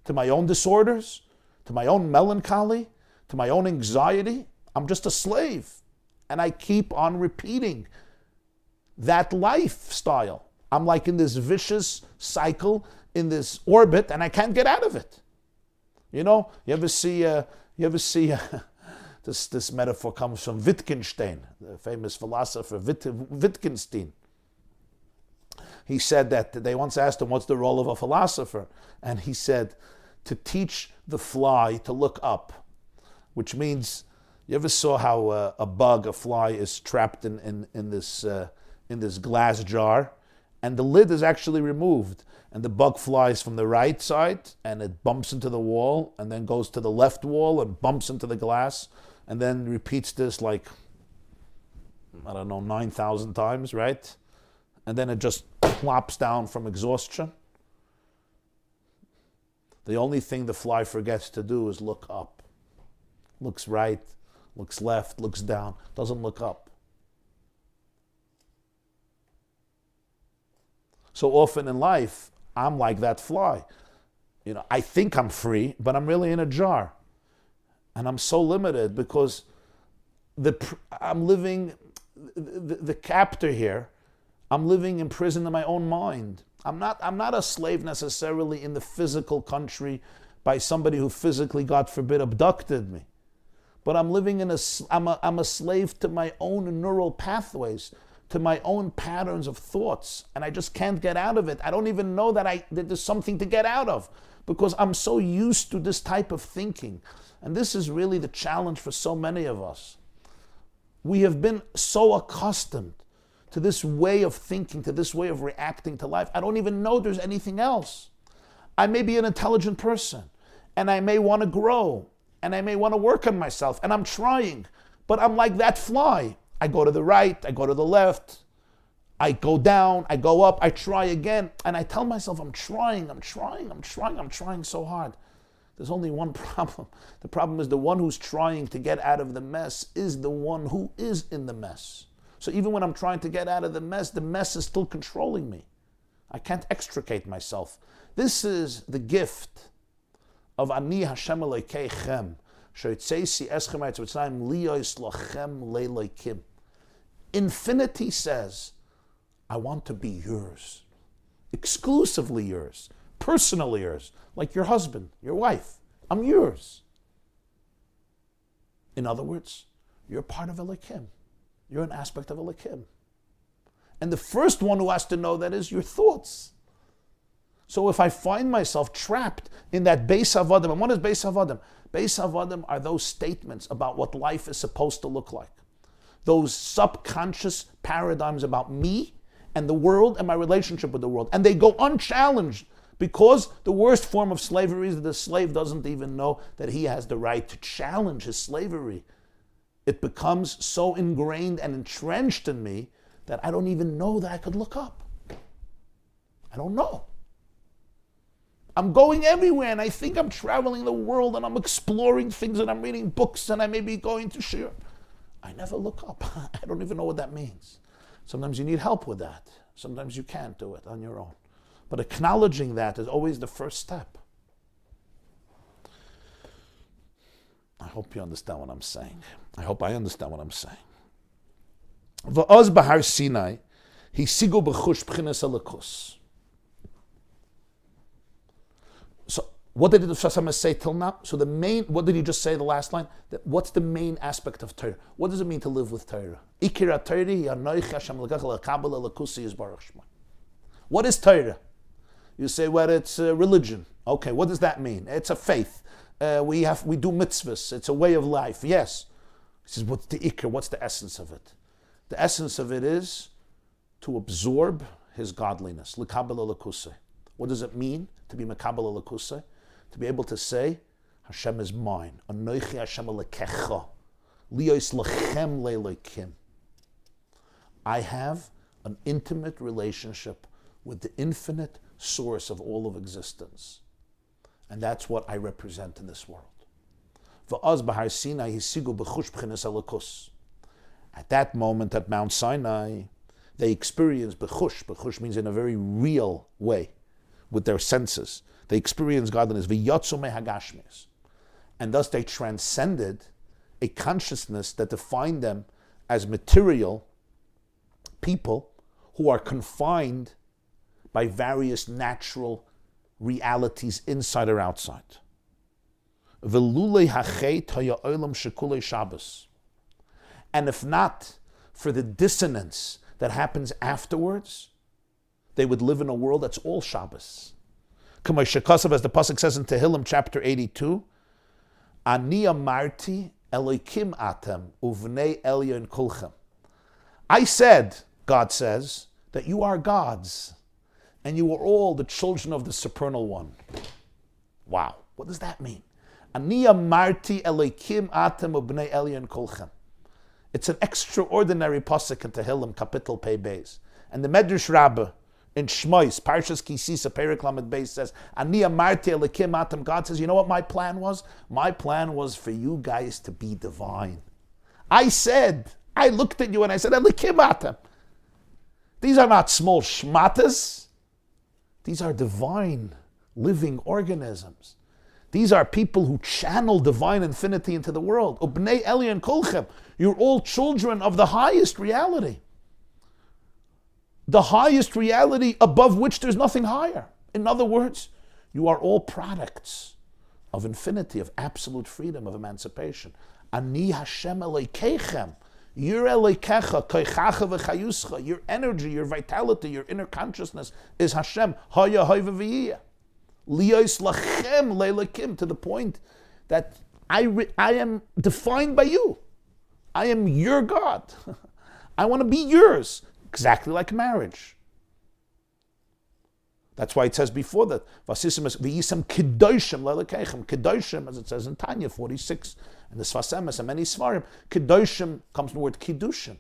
to my own disorders, to my own melancholy, to my own anxiety. I'm just a slave. And I keep on repeating that lifestyle. I'm like in this vicious cycle, in this orbit, and I can't get out of it. You know, you ever see this metaphor comes from Wittgenstein, the famous philosopher Wittgenstein. He said that they once asked him, what's the role of a philosopher? And he said, to teach the fly to look up, which means, you ever saw how a fly is trapped in this glass jar, and the lid is actually removed, and the bug flies from the right side, and it bumps into the wall, and then goes to the left wall and bumps into the glass, and then repeats this like, 9,000 times, right? And then it just plops down from exhaustion. The only thing the fly forgets to do is look up. Looks right, looks left, looks down, doesn't look up. So often in life, I'm like that fly. You know, I think I'm free, but I'm really in a jar. And I'm so limited because I'm living, the captor here, I'm living imprisoned in my own mind. I'm not a slave necessarily in the physical country by somebody who physically, God forbid, abducted me. But I'm living I'm a slave to my own neural pathways, to my own patterns of thoughts, and I just can't get out of it. I don't even know that there's something to get out of, because I'm so used to this type of thinking. And this is really the challenge for so many of us. We have been so accustomed to this way of thinking, to this way of reacting to life. I don't even know there's anything else. I may be an intelligent person, and I may want to grow, and I may want to work on myself, and I'm trying, but I'm like that fly. I go to the right, I go to the left, I go down, I go up, I try again, and I tell myself I'm trying so hard. There's only one problem. The problem is the one who's trying to get out of the mess is the one who is in the mess. So even when I'm trying to get out of the mess is still controlling me. I can't extricate myself. This is the gift of Ani Hashem Elokeichem. Infinity says, I want to be yours, exclusively yours, personally yours, like your husband, your wife. I'm yours. In other words, you're part of Elokim. You're an aspect of Elokim. And the first one who has to know that is your thoughts. So if I find myself trapped in that Beis Havadim, and what is Beis Havadim? Beis Havadim are those statements about what life is supposed to look like. Those subconscious paradigms about me and the world and my relationship with the world. And they go unchallenged, because the worst form of slavery is that the slave doesn't even know that he has the right to challenge his slavery. It becomes so ingrained and entrenched in me that I don't even know that I could look up. I don't know. I'm going everywhere, and I think I'm traveling the world, and I'm exploring things, and I'm reading books, and I may be going to shir. I never look up. I don't even know what that means. Sometimes you need help with that. Sometimes you can't do it on your own. But acknowledging that is always the first step. I hope you understand what I'm saying. I hope I understand what I'm saying. V'oz b'har Sinai, hisigu b'chush b'chines elikus. So what did the Sefas Emes say till now? So what did he just say, the last line? What's the main aspect of Torah? What does it mean to live with Torah? Ikir Torah, Yanoich Hashem l'kach l'kabel l'kusi yizbarach shma. What is Torah? You say, well, it's religion. Okay, what does that mean? It's a faith. We do mitzvahs. It's a way of life. Yes. He says, what's the ikr? What's the essence of it? The essence of it is to absorb his godliness. L'kabel l'kusei. What does it mean to be mekabel l'kusei? To be able to say, Hashem is mine. Anoichi Hashem lekecha. Liyos lechem le'elokim. I have an intimate relationship with the infinite source of all of existence. And that's what I represent in this world. V'az b'har Sinai hisigu b'chush b'chines elikus. At that moment at Mount Sinai, they experienced b'chush. B'chush means in a very real way, with their senses. They experienced godliness. V'yotzu mehagashmis. And thus they transcended a consciousness that defined them as material people who are confined by various natural realities inside or outside. And if not for the dissonance that happens afterwards, they would live in a world that's all Shabbos. As the pasuk says in Tehillim chapter 82, Ani amarti Elokim atem uvnei elyon kulchem. I said, God says, that you are gods, and you are all the children of the supernal one. Wow, what does that mean? Ani amarti Elokim atem uvnei elyon kulchem. It's an extraordinary pasuk in Tehillim, Kapitel Pei Beis. And the Medrash Rabbah in Shmois, Parshas Kisisa, Perek Lamed Beis says, Ani amarti Elokim atem. God says, you know what my plan was? My plan was for you guys to be divine. I looked at you and I said, Elokim atem. These are not small shmatas. These are divine, living organisms. These are people who channel divine infinity into the world. Ubnei elyon kolchem. You're all children of the highest reality. The highest reality above which there's nothing higher. In other words, you are all products of infinity, of absolute freedom, of emancipation. Ani Hashem Elokeichem. Your Elokecha, koichacha v'chayuscha, your energy, your vitality, your inner consciousness is Hashem. Haya hoiva v'yiyah. Liyos lachem leilakim, to the point that I am defined by you. I am your God. I want to be yours, exactly like marriage. That's why it says before that, v'yisam kedoshim leilakeichem. Kedoshim, as it says in Tanya 46, and the Sefas Emes and many Svarim, kedoshim comes from the word kiddushin.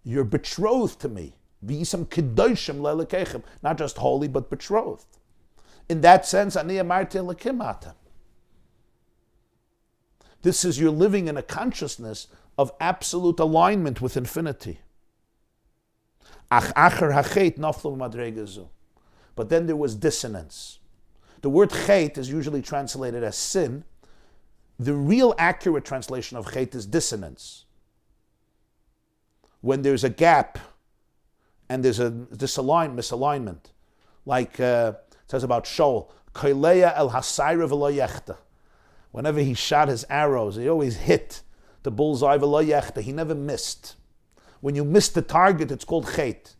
You're betrothed to me. V'yisam kedoshim leilakeichem. Not just holy, but betrothed. In that sense, ani amarti elokim atem. This is you're living in a consciousness of absolute alignment with infinity. Ach acher hachet naflu madregazu. But then there was dissonance. The word chet is usually translated as sin. The real accurate translation of chet is dissonance. When there's a gap and there's a misalignment. Like it says about Shaul, Koileya el hasayra v'lo yechta. Whenever he shot his arrows, he always hit the bullseye v'lo yechta. He never missed. When you miss the target, it's called chet.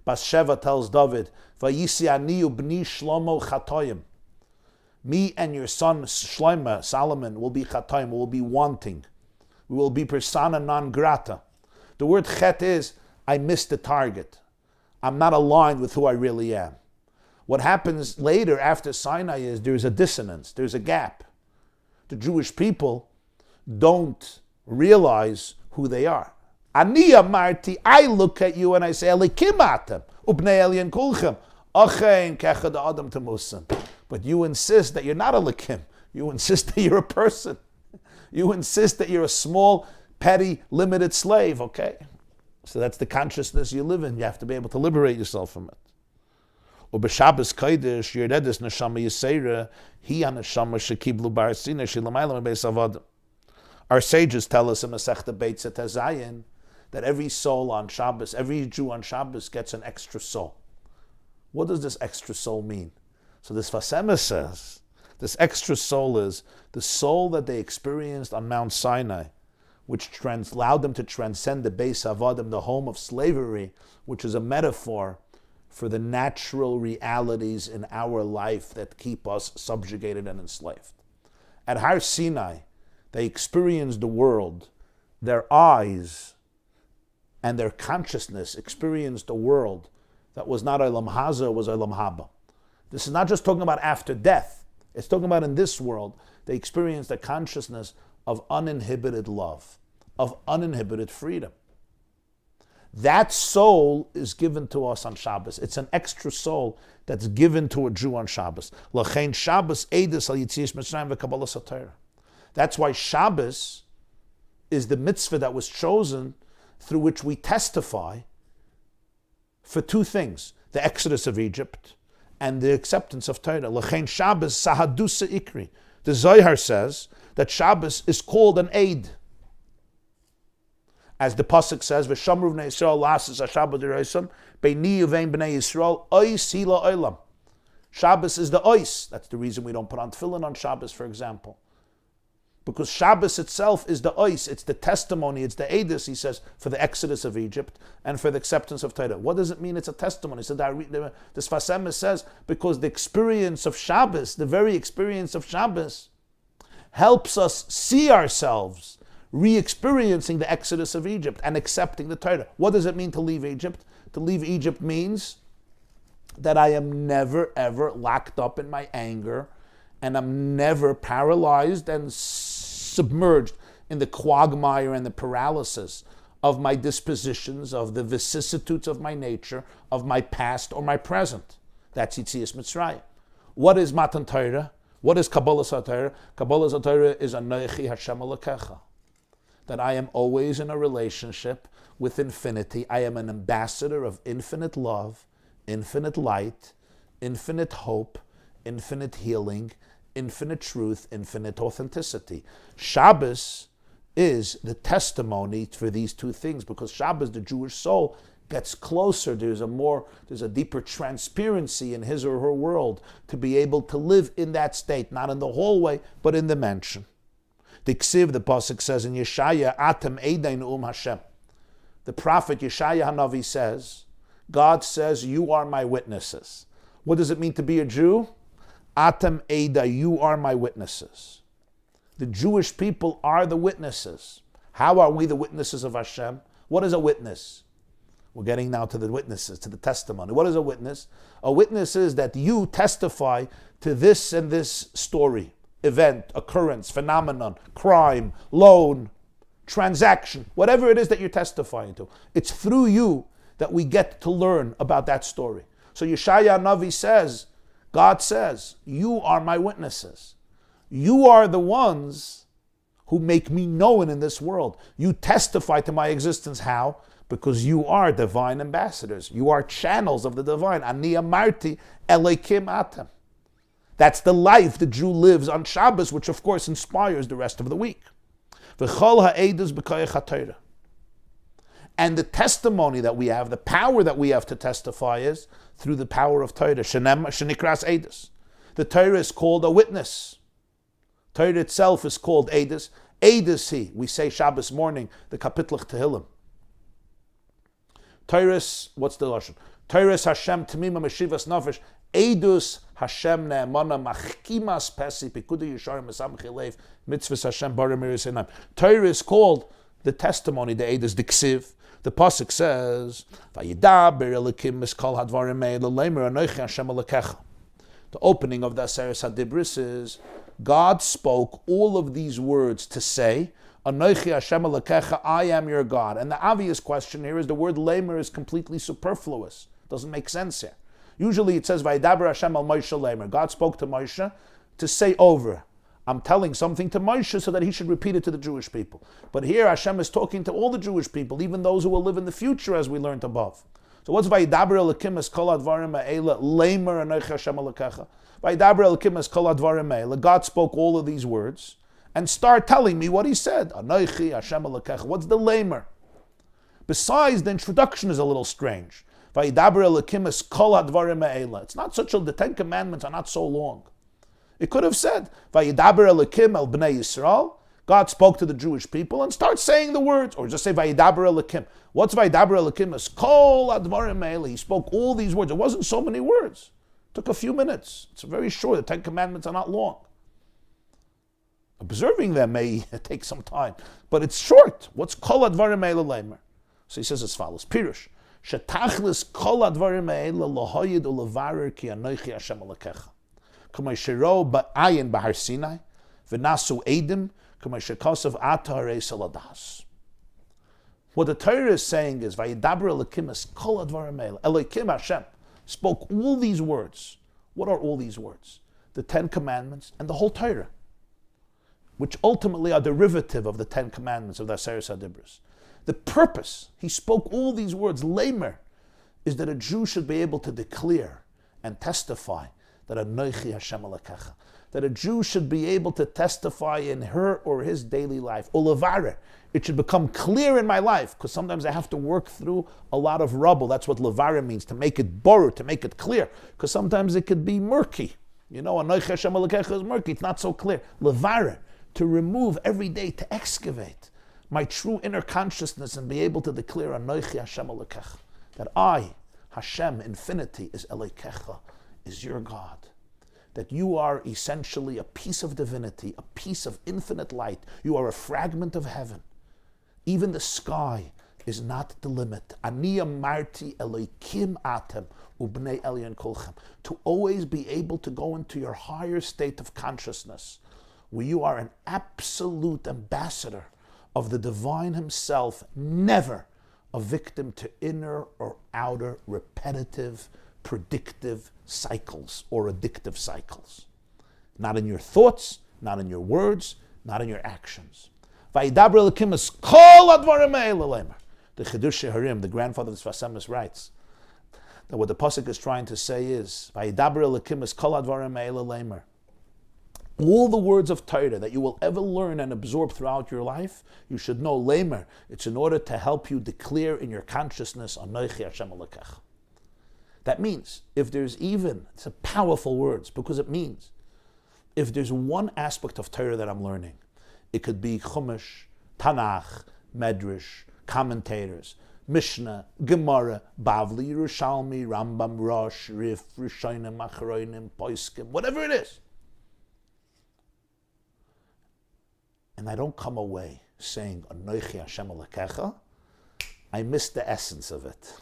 Bathsheba tells David, Vayisi aniyu b'ni shlomo chatoyim. Me and your son Shlomo, Solomon, will be chatoyim, will be wanting. We will be persona non grata. The word chet is, I missed the target. I'm not aligned with who I really am. What happens later after Sinai is there's a dissonance, there's a gap. The Jewish people don't realize who they are. Ani amarti, I look at you and I say, Elikim atem, ubnei elyon kulchem, achein kechad adam temusan. But you insist that you're not a Elikim. You insist that you're a person. You insist that you're a small, petty, limited slave, okay? So that's the consciousness you live in. You have to be able to liberate yourself from it. Ubeshabbos kodesh yeredes neshama yisera hi haneshama shekiblu barasina shilamaylam beis avodim. Our sages tell us in Masechta Beitza Tezayin that every soul on Shabbos, every Jew on Shabbos gets an extra soul. What does this extra soul mean? So this Sefas Emes says, this extra soul is the soul that they experienced on Mount Sinai, which allowed them to transcend the Beis Avodim, the home of slavery, which is a metaphor for the natural realities in our life that keep us subjugated and enslaved. At Har Sinai, they experienced the world. Their eyes and their consciousness experienced a world that was not Olam Haza, was Olam Haba. This is not just talking about after death. It's talking about in this world. They experienced a consciousness of uninhibited love, of uninhibited freedom. That soul is given to us on Shabbos. It's an extra soul that's given to a Jew on Shabbos. L'chein Shabbos eidus al yitzias Mitzrayim v'kabbalas haTorah. That's why Shabbos is the mitzvah that was chosen through which we testify for two things: the exodus of Egypt and the acceptance of Torah. L'chein Shabbos sahadusa ikri. The Zohar says that Shabbos is called an aid. As the pasuk says, "V'shamru b'nei Yisrael lasas haShabbat d'Reisam beini uvein b'nei Yisrael ois hila olam." Shabbos is the ois. That's the reason we don't put on tefillin on Shabbos, for example, because Shabbos itself is the ois. It's the testimony. It's the edus. He says for the exodus of Egypt and for the acceptance of Torah. What does it mean? It's a testimony. So the Sefas Emes says because the experience of Shabbos, the very experience of Shabbos, helps us see ourselves re-experiencing the exodus of Egypt and accepting the Torah. What does it mean to leave Egypt? To leave Egypt means that I am never ever locked up in my anger, and I'm never paralyzed and submerged in the quagmire and the paralysis of my dispositions, of the vicissitudes of my nature, of my past or my present. That's Yitzias Mitzrayim. What is Matan Torah? What is Kabbalas HaTorah? Kabbalas HaTorah is Anochi Hashem Elokecha. That I am always in a relationship with infinity. I am an ambassador of infinite love, infinite light, infinite hope, infinite healing, infinite truth, infinite authenticity. Shabbos is the testimony for these two things, because Shabbos, the Jewish soul, gets closer. There's a deeper transparency in his or her world to be able to live in that state, not in the hallway, but in the mansion. The Ksiv, the Pasuk says in Yeshaya, Atem Eidei Hashem. The prophet Yeshaya Hanavi says, God says, you are my witnesses. What does it mean to be a Jew? Atem Eidei, you are my witnesses. The Jewish people are the witnesses. How are we the witnesses of Hashem? What is a witness? We're getting now to the witnesses, to the testimony. What is a witness? A witness is that you testify to this and this story, event, occurrence, phenomenon, crime, loan, transaction, whatever it is that you're testifying to. It's through you that we get to learn about that story. So Yeshaya Navi says, God says, you are my witnesses. You are the ones who make me known in this world. You testify to my existence. How? Because you are divine ambassadors. You are channels of the divine. Ani amarti eleikim atem. That's the life the Jew lives on Shabbos, which of course inspires the rest of the week. V'chol ha'edus b'koyach ha'Torah. And the testimony that we have, the power that we have to testify is through the power of Torah. Shenikras edus. The Torah is called a witness. Torah itself is called edus. Edus he. We say Shabbos morning, the Kapitlich Tehillim. Torah's, what's the lashon? Torah's Hashem Tamima Meshivas Nafesh Eidus Hashem Ne'emana Machkimas Pesi Pikudu Yisharim Mesam Chilev Mitzvahs Hashem Barim Miris Einam. Torah is called the testimony, the Eidus, the Ksiv. The Pasuk says, Vayidaber Elikim Miskal Hadvarim Me'el Leimer Anoichi Hashem Alekecha. The opening of the Aseres HaDibris is, God spoke all of these words to say, Anoichi Hashem Alekecha, I am your God. And the obvious question here is the word Leimer is completely superfluous. Doesn't make sense here. Usually it says, Vayidaber Hashem al Moshe Leimer. God spoke to Moshe to say over. I'm telling something to Moshe so that he should repeat it to the Jewish people. But here Hashem is talking to all the Jewish people, even those who will live in the future, as we learned above. So what's Vayidaber Elikim es kol advarim ha'ela leimer anoichi Hashem Elokecha? Vayidaber Elikim es kol advarim ha'ela. God spoke all of these words and start telling me what he said. Anoichi Hashem Elokecha. What's the leimer? Besides, the introduction is a little strange. Vayidaber Elikim es kol advarim ha'ela. It's not such a, the 10 Commandments are not so long. It could have said, Vayidaber Elikim el bnei Yisrael. God spoke to the Jewish people and start saying the words. Or just say Vayidaber Elikim. What's Vayidaber Elikim? It's kol advarim ha'ela. He spoke all these words. It wasn't so many words. It took a few minutes. It's very short. The 10 Commandments are not long. Observing them may take some time. But it's short. What's kol advarim ha'ela leimer? So he says as follows. Pirush. Shetachlis kol advarim ha'ela lohoyed ulevarer ki anoichi Hashem Elokecha. What the Torah is saying is, Vayidaber Elikim es kol advarim ha'ela. Elokim Hashem spoke all these words. What are all these words? The 10 Commandments and the whole Torah, which ultimately are derivative of the 10 Commandments of the Aseres HaDibros. The purpose, he spoke all these words, leimer, is that a Jew should be able to declare and testify that Anoichi Hashem Elokecha, that a Jew should be able to testify in her or his daily life. Ulevare, it should become clear in my life, because sometimes I have to work through a lot of rubble. That's what levare means, to make it borer, to make it clear, because sometimes it could be murky. You know, Anoichi Hashem Elokecha is murky, it's not so clear. Levare, to remove every day, to excavate my true inner consciousness and be able to declare Anoichi Hashem Elokecha, that I, Hashem, infinity, is Elokecha, is your God, that you are essentially a piece of divinity, a piece of infinite light. You are a fragment of heaven. Even the sky is not the limit. Ani amarti elokim atem ubnei elyon kolchem. To always be able to go into your higher state of consciousness, where you are an absolute ambassador of the divine himself, never a victim to inner or outer repetitive predictive cycles or addictive cycles. Not in your thoughts, not in your words, not in your actions. Vayidaber Elikim es kol advarim ha'ela leimer. The Chidush Harim, the grandfather of the Sefas Emes, writes that what the Pasuk is trying to say is, Vayidaber Elikim es kol advarim ha'ela leimer. All the words of Torah that you will ever learn and absorb throughout your life, you should know leimer. It's in order to help you declare in your consciousness, Anoichi Hashem Elokecha. That means, if there's even, it's a powerful words, because it means, if there's one aspect of Torah that I'm learning, It could be Chumash, Tanakh, Medrash, commentators, Mishnah, Gemara, Bavli, Yerushalmi, Rambam, Rosh, Rif, Rishonim, Achronim, Poiskim, whatever it is. And I don't come away saying, Anoichi Hashem Elokecha. I miss the essence of it.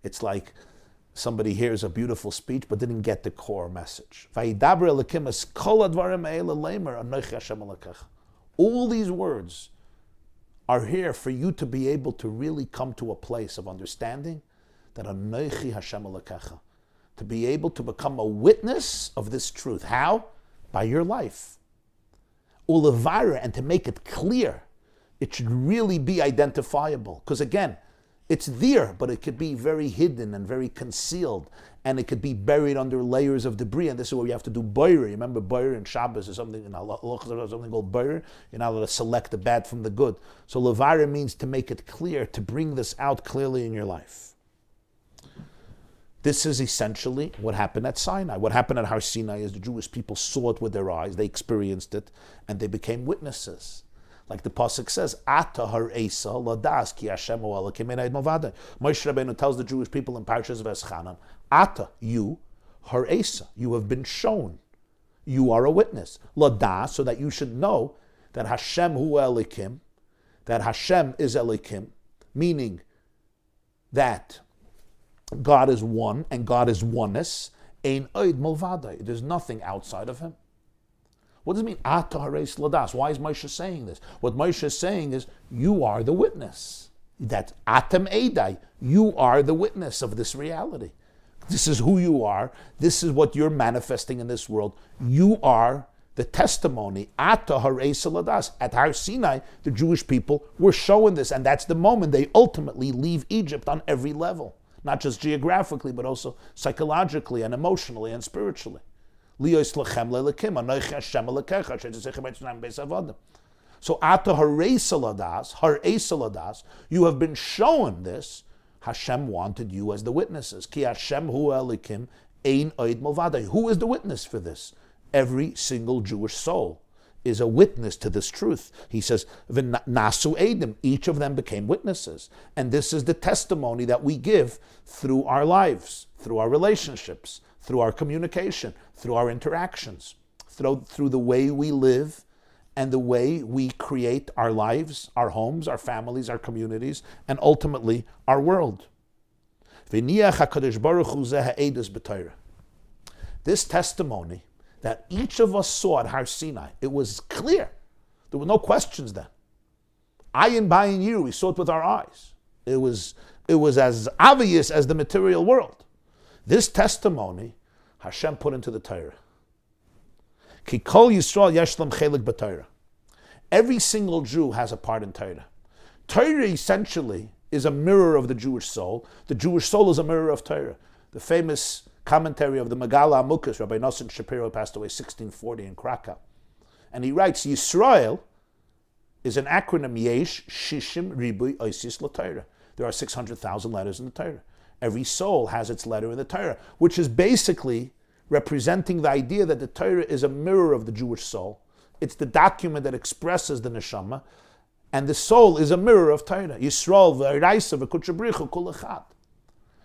It's like somebody hears a beautiful speech but didn't get the core message. All these words are here for you to be able to really come to a place of understanding that Anoichi Hashem Elokecha, to be able to become a witness of this truth. How? By your life. Ulevara, and to make it clear. It should really be identifiable. Because again, it's there, but it could be very hidden and very concealed. And it could be buried under layers of debris. And this is where you have to do boyer. You remember boyer in Shabbos or something, in halacha, something called boyer. You're not allowed to select the bad from the good. So levara means to make it clear, to bring this out clearly in your life. This is essentially what happened at Sinai. What happened at Har Sinai is the Jewish people saw it with their eyes, they experienced it, and they became witnesses. Like the pasuk says, "Ata har esa ladas ki Hashem Elokim ein mavadai." Moshe Rabbeinu tells the Jewish people in Parshas V'eschanan, "Ata, you, har esa, you have been shown, you are a witness, ladas, so that you should know that Hashem hu Elokim, that Hashem is Elokim, meaning that God is one and God is oneness. Ein oid malvadai. There's nothing outside of Him." What does it mean? Ata hareis ladas. Why is Moshe saying this? What Moshe is saying is, you are the witness. That atem eidai. You are the witness of this reality. This is who you are. This is what you're manifesting in this world. You are the testimony. Ata hareis ladas. At Har Sinai, the Jewish people were showing this, and that's the moment they ultimately leave Egypt on every level. Not just geographically, but also psychologically and emotionally and spiritually. So ata hareis, you have been shown this. Hashem wanted you as the witnesses. Ki Hashem hu Elokim ein oid malvadai. Who is the witness for this? Every single Jewish soul is a witness to this truth. He says, V'nasu edim, each of them became witnesses. And this is the testimony that we give through our lives, through our relationships, through our communication, through our interactions, through the way we live and the way we create our lives, our homes, our families, our communities, and ultimately our world. This testimony that each of us saw at Har Sinai, it was clear. There were no questions then. Ayin bayin yiru, we saw it with our eyes. It was as obvious as the material world. This testimony, Hashem put into the Torah. Ki kol Yisrael yeshlam chelik b'Torah. Every single Jew has a part in Torah. Torah essentially is a mirror of the Jewish soul. The Jewish soul is a mirror of Torah. The famous commentary of the Megala Amukas, Rabbi Nosson Shapiro, passed away 1640 in Krakow. And he writes, Yisrael is an acronym, Yesh Shishim Ribui Oisis LaTorah. There are 600,000 letters in the Torah. Every soul has its letter in the Torah, which is basically representing the idea that the Torah is a mirror of the Jewish soul. It's the document that expresses the neshama, and the soul is a mirror of Torah. Yisrael v'iraisa v'kutchabrichu kul echad.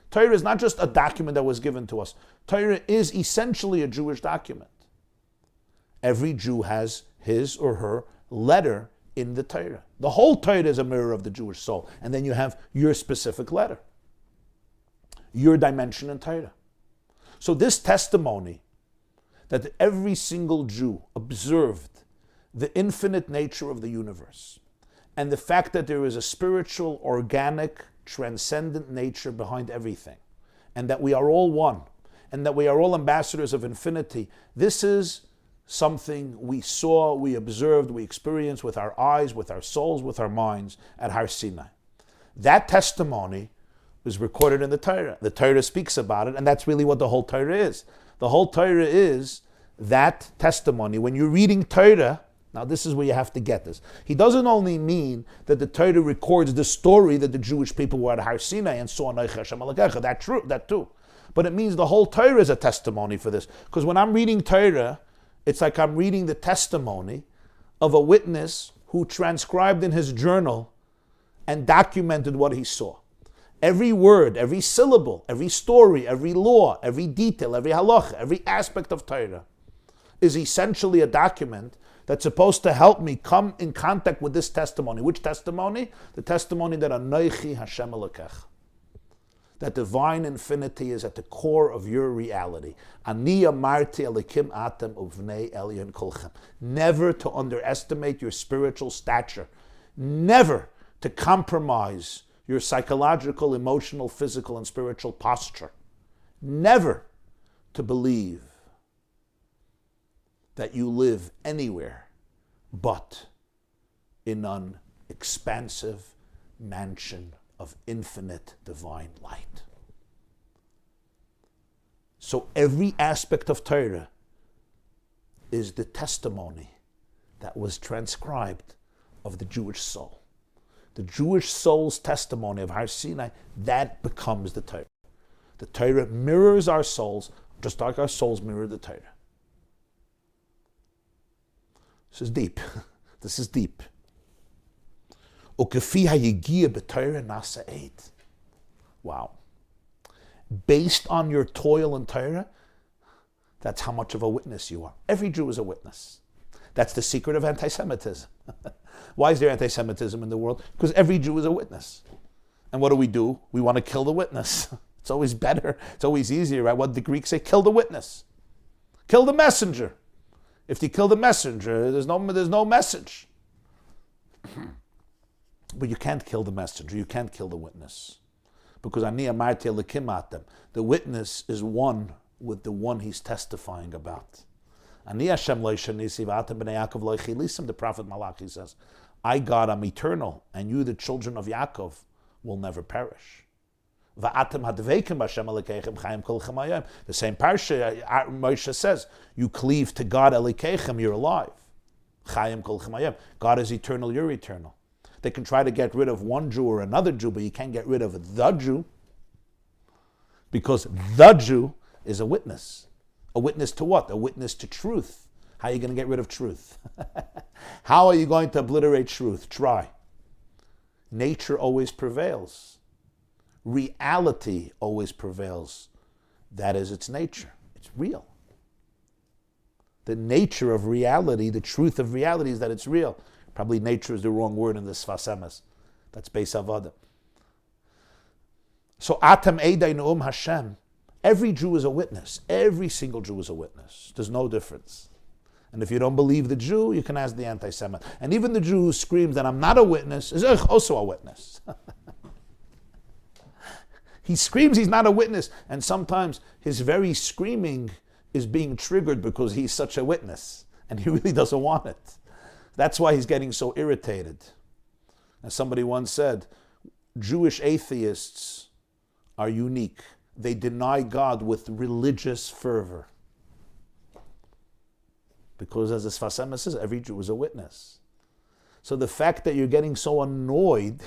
Torah is not just a document that was given to us. Torah is essentially a Jewish document. Every Jew has his or her letter in the Torah. The whole Torah is a mirror of the Jewish soul. And then you have your specific letter, your dimension in Torah. So this testimony that every single Jew observed the infinite nature of the universe and the fact that there is a spiritual, organic, transcendent nature behind everything, and that we are all one, and that we are all ambassadors of infinity, this is something we saw, we observed, we experienced with our eyes, with our souls, with our minds at Har Sinai. That testimony was recorded in the Torah. The Torah speaks about it, and that's really what the whole Torah is. The whole Torah is that testimony. When you're reading Torah, now this is where you have to get this. He doesn't only mean that the Torah records the story that the Jewish people were at Har Sinai and saw Anochi Hashem Elokecha. That too. But it means the whole Torah is a testimony for this. Because when I'm reading Torah, it's like I'm reading the testimony of a witness who transcribed in his journal and documented what he saw. Every word, every syllable, every story, every law, every detail, every halacha, every aspect of Torah is essentially a document that's supposed to help me come in contact with this testimony. Which testimony? The testimony that Anochi Hashem Elokecha. That divine infinity is at the core of your reality. Ani amarti elikim atem uvnei elyon kolchem. Never to underestimate your spiritual stature. Never to compromise your psychological, emotional, physical, and spiritual posture. Never to believe that you live anywhere but in an expansive mansion of infinite divine light. So every aspect of Torah is the testimony that was transcribed of the Jewish soul. The Jewish soul's testimony of Har Sinai, that becomes the Torah. The Torah mirrors our souls, just like our souls mirror the Torah. This is deep. This is deep. Wow. Based on your toil in Torah, that's how much of a witness you are. Every Jew is a witness. That's the secret of anti-Semitism. Why is there anti-Semitism in the world? Because every Jew is a witness. And what do? We want to kill the witness. It's always better. It's always easier, right? What did the Greeks say? Kill the witness. Kill the messenger. If you kill the messenger, there's no message. But you can't kill the messenger. You can't kill the witness. Because the witness is one with the one he's testifying about. The prophet Malachi says, I, God, am eternal, and you, the children of Yaakov, will never perish. The same Parsha, Moshe says, you cleave to God, Elikechem, you're alive. God is eternal, you're eternal. They can try to get rid of one Jew or another Jew, but you can't get rid of the Jew, because the Jew is a witness. A witness to what? A witness to truth. How are you going to get rid of truth? How are you going to obliterate truth? Try. Nature always prevails. Reality always prevails. That is its nature. It's real. The nature of reality, the truth of reality is that it's real. Probably nature is the wrong word in the Sefas Emes. That's Beis Avodah. So Atam Eidei Ne'um Hashem. Every Jew is a witness. Every single Jew is a witness. There's no difference. And if you don't believe the Jew, you can ask the anti-Semite. And even the Jew who screams that I'm not a witness is also a witness. He screams he's not a witness, and sometimes his very screaming is being triggered because he's such a witness, and he really doesn't want it. That's why he's getting so irritated. As somebody once said, Jewish atheists are unique. They deny God with religious fervor. Because as the Sefas Emes says, every Jew is a witness. So the fact that you're getting so annoyed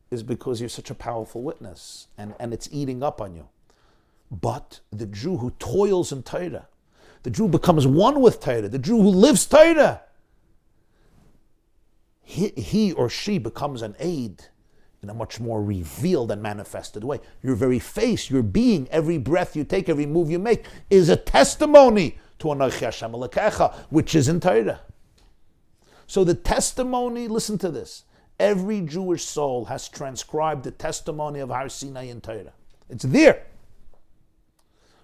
is because you're such a powerful witness, and it's eating up on you. But the Jew who toils in Torah, the Jew becomes one with Torah, the Jew who lives Torah, he or she becomes an aid in a much more revealed and manifested way. Your very face, your being, every breath you take, every move you make is a testimony to Anochi Hashem Elokecha, which is in Torah. So the testimony, listen to this, every Jewish soul has transcribed the testimony of Har Sinai in Torah. It's there.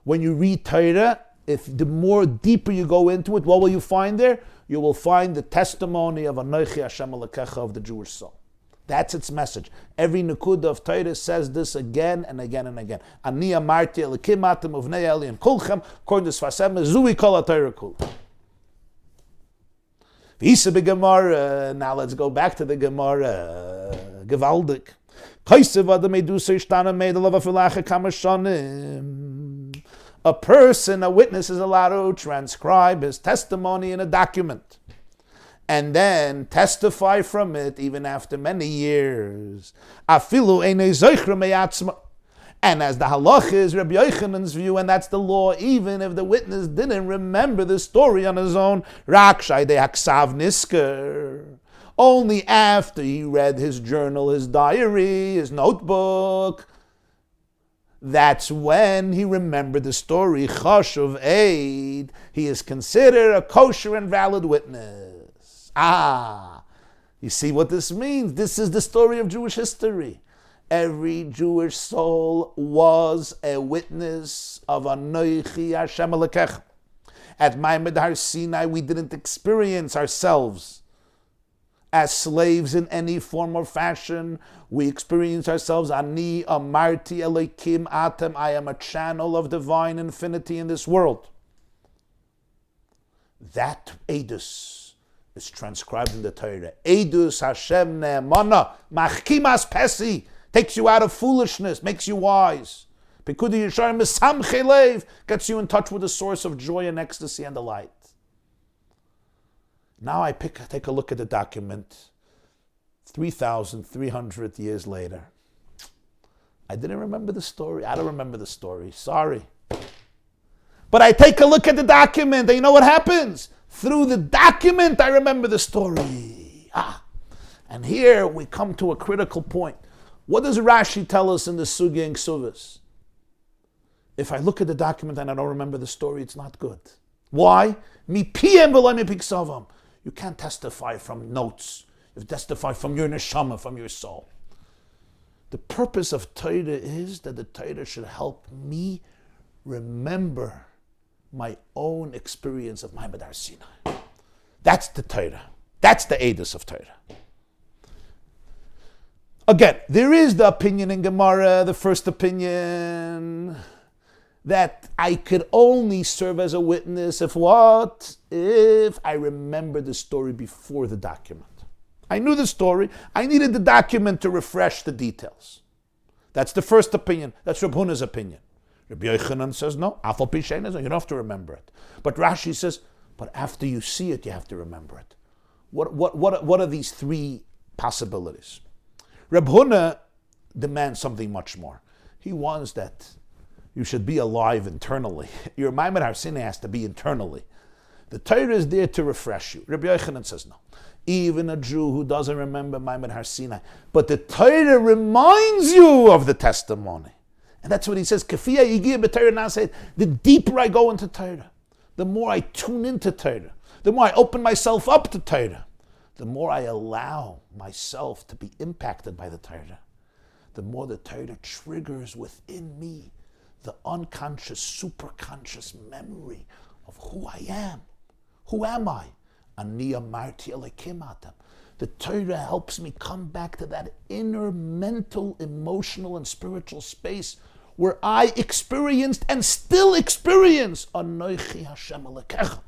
When you read Torah, if the more deeper you go into it, what will you find there? You will find the testimony of Anochi Hashem Elokecha of the Jewish soul. That's its message. Every Nekuda of Torah says this again and again and again. Ani amarti elikim atem uvnei elyon kulchem, according to Sefas Emes, zui kol haTorah kula. V'isa b'Gemara. Now let's go back to the Gemara. Gewaldik. Kaisev adam edusa ishtana meidel of afilacha kamashanim. A person, a witness, is allowed to transcribe his testimony in a document and then testify from it even after many years. And as the halach is Rabbi Yochanan's view, and that's the law, even if the witness didn't remember the story on his own, rak shaydei haksav nisker, only after he read his journal, his diary, his notebook, that's when he remembered the story. Chashuv aid, he is considered a kosher and valid witness. You see what this means? This is the story of Jewish history. Every Jewish soul was a witness of Anochi Hashem Elokecha. At Ma'amad Har Sinai, we didn't experience ourselves as slaves in any form or fashion. We experience ourselves, Ani Amarti Elokim Atem, I am a channel of divine infinity in this world. That Edus is transcribed in the Torah. Edus Hashem Ne'emana, Machkimas Pesi, takes you out of foolishness, makes you wise. Pekudi Yishar Mesamche Lev, gets you in touch with the source of joy and ecstasy and delight. Now I take a look at the document 3,300 years later. I didn't remember the story. I don't remember the story. Sorry. But I take a look at the document, and you know what happens? Through the document, I remember the story. And here we come to a critical point. What does Rashi tell us in the Sugya and Ksuvas? If I look at the document and I don't remember the story, it's not good. Why? Mi piyem v'lo mi piksavam. You can't testify from notes. You testify from your neshama, from your soul. The purpose of Torah is that the Torah should help me remember my own experience of Ma'amad Har Sinai. That's the Torah. That's the Edus of Torah. Again, there is the opinion in Gemara, the first opinion, that I could only serve as a witness if what? If I remember the story before the document. I knew the story. I needed the document to refresh the details. That's the first opinion. That's Reb Huna's opinion. Rabbi Yochanan says, no, Afal Pishen, you don't have to remember it. But Rashi says, but after you see it, you have to remember it. What are these three possibilities? Reb Huna demands something much more. He wants that you should be alive internally. Your Ma'amad Har Sinai has to be internally. The Torah is there to refresh you. Rabbi Yochanan says no. Even a Jew who doesn't remember Ma'amad Har Sinai, but the Torah reminds you of the testimony. And that's what he says. Kafiya Yigia b'Torah Naseh. The deeper I go into Torah, the more I tune into Torah, the more I open myself up to Torah, the more I allow myself to be impacted by the Torah, the more the Torah triggers within me the unconscious, superconscious memory of who I am. Who am I? Ani amarti elokim atem. The Torah helps me come back to that inner mental, emotional, and spiritual space where I experienced and still experience Anochi Hashem Elokecha.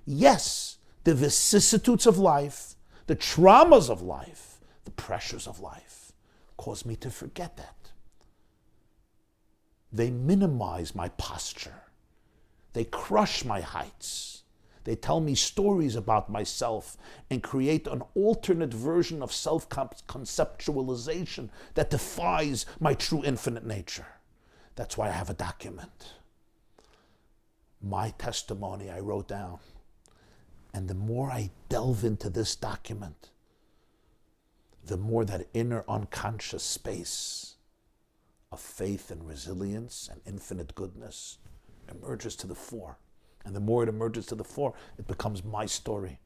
Yes, the vicissitudes of life, the traumas of life, the pressures of life cause me to forget that. They minimize my posture. They crush my heights. They tell me stories about myself and create an alternate version of self-conceptualization that defies my true infinite nature. That's why I have a document. My testimony I wrote down. And the more I delve into this document, the more that inner unconscious space of faith and resilience and infinite goodness emerges to the fore. And the more it emerges to the fore, it becomes my story.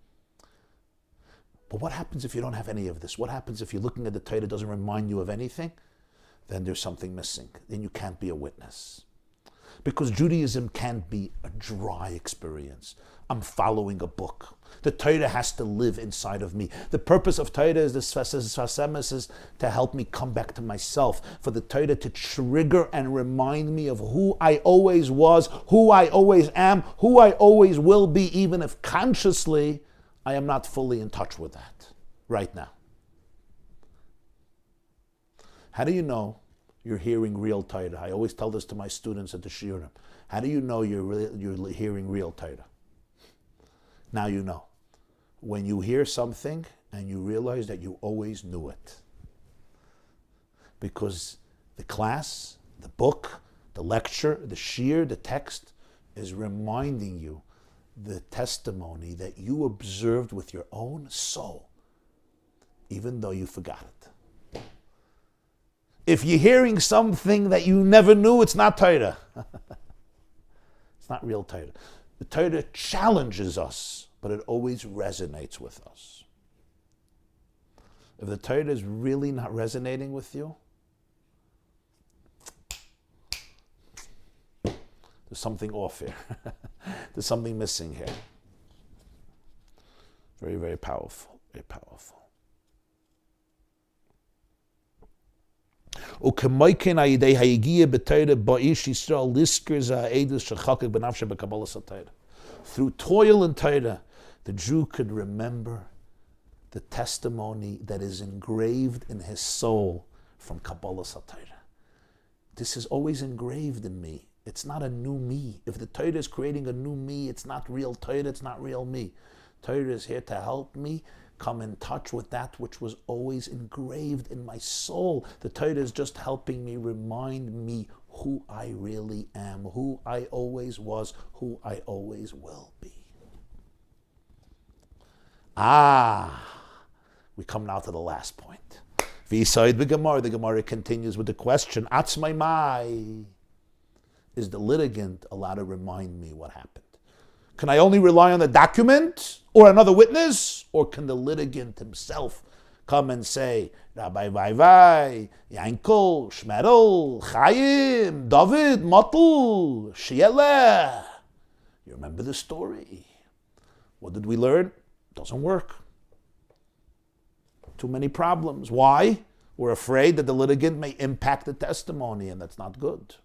But what happens if you don't have any of this? What happens if you're looking at the Torah, it doesn't remind you of anything? Then there's something missing. Then you can't be a witness. Because Judaism can't be a dry experience. I'm following a book. The Torah has to live inside of me. The purpose of Torah is the Sefas Emes is to help me come back to myself, for the Torah to trigger and remind me of who I always was, who I always am, who I always will be, even if consciously I am not fully in touch with that right now. How do you know you're hearing real Torah? I always tell this to my students at the shiurim. How do you know you're hearing real Torah? Now you know. When you hear something and you realize that you always knew it. Because The class, the book, the lecture, the shiur, the text is reminding you the testimony that you observed with your own soul, even though you forgot it. If you're hearing something that you never knew, it's not Torah. It's not real Torah. The Torah challenges us, but it always resonates with us. If the Torah is really not resonating with you, there's something off here. There's something missing here. Very, very powerful. Very powerful. Through toil and Torah, the Jew could remember the testimony that is engraved in his soul from Kabbalah Torah. This is always engraved in me. It's not a new me. If the Torah is creating a new me, it's not real Torah, it's not real me. Torah is here to help me come in touch with that which was always engraved in my soul. The Torah is just helping me remind me who I really am, who I always was, who I always will be. We come now to the last point. The Gemara continues with the question, Atzmai Mai. Is the litigant allowed to remind me what happened? Can I only rely on the document or another witness? Or can the litigant himself come and say, Rabbi YY, Yankel, Shmerel, Chaim, David, Motel, Shiele? You remember the story. What did we learn? Doesn't work. Too many problems. Why? We're afraid that the litigant may impact the testimony, and that's not good,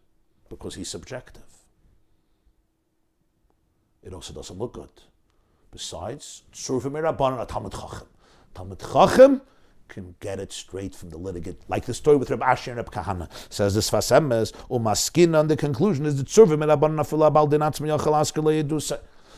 because he's subjective. It also doesn't look good. Besides, Talmud Chacham can get it straight from the litigant. Like the story with Rabbi Ashi and Rabbi Kahana. Says the Sefas Emes, Umaskin, and the conclusion is that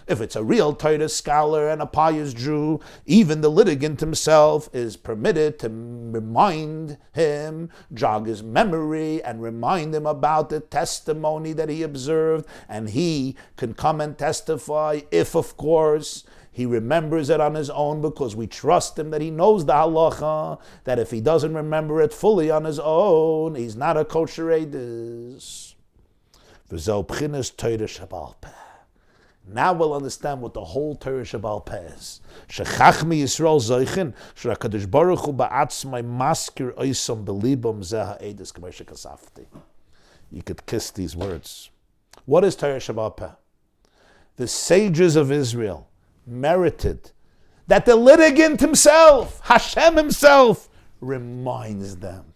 if it's a real Torah scholar and a pious Jew, even the litigant himself is permitted to remind him, jog his memory, and remind him about the testimony that he observed, and he can come and testify if, of course, he remembers it on his own, because we trust him that he knows the halacha, that if he doesn't remember it fully on his own, he's not a kosher edus. V'zeh b'chinas Torah sheba'al peh. Now we'll understand what the whole Torah Sheba'al Peh is. Shechachmi Yisrael Zoichin, Sh'HaKadosh Baruch Hu ba'atzmai maskir oisam belibam zeh ha'edus k'may shekasafti. You could kiss these words. What is Torah Sheba'al Peh? The sages of Israel merited that the litigant himself, Hashem himself, reminds them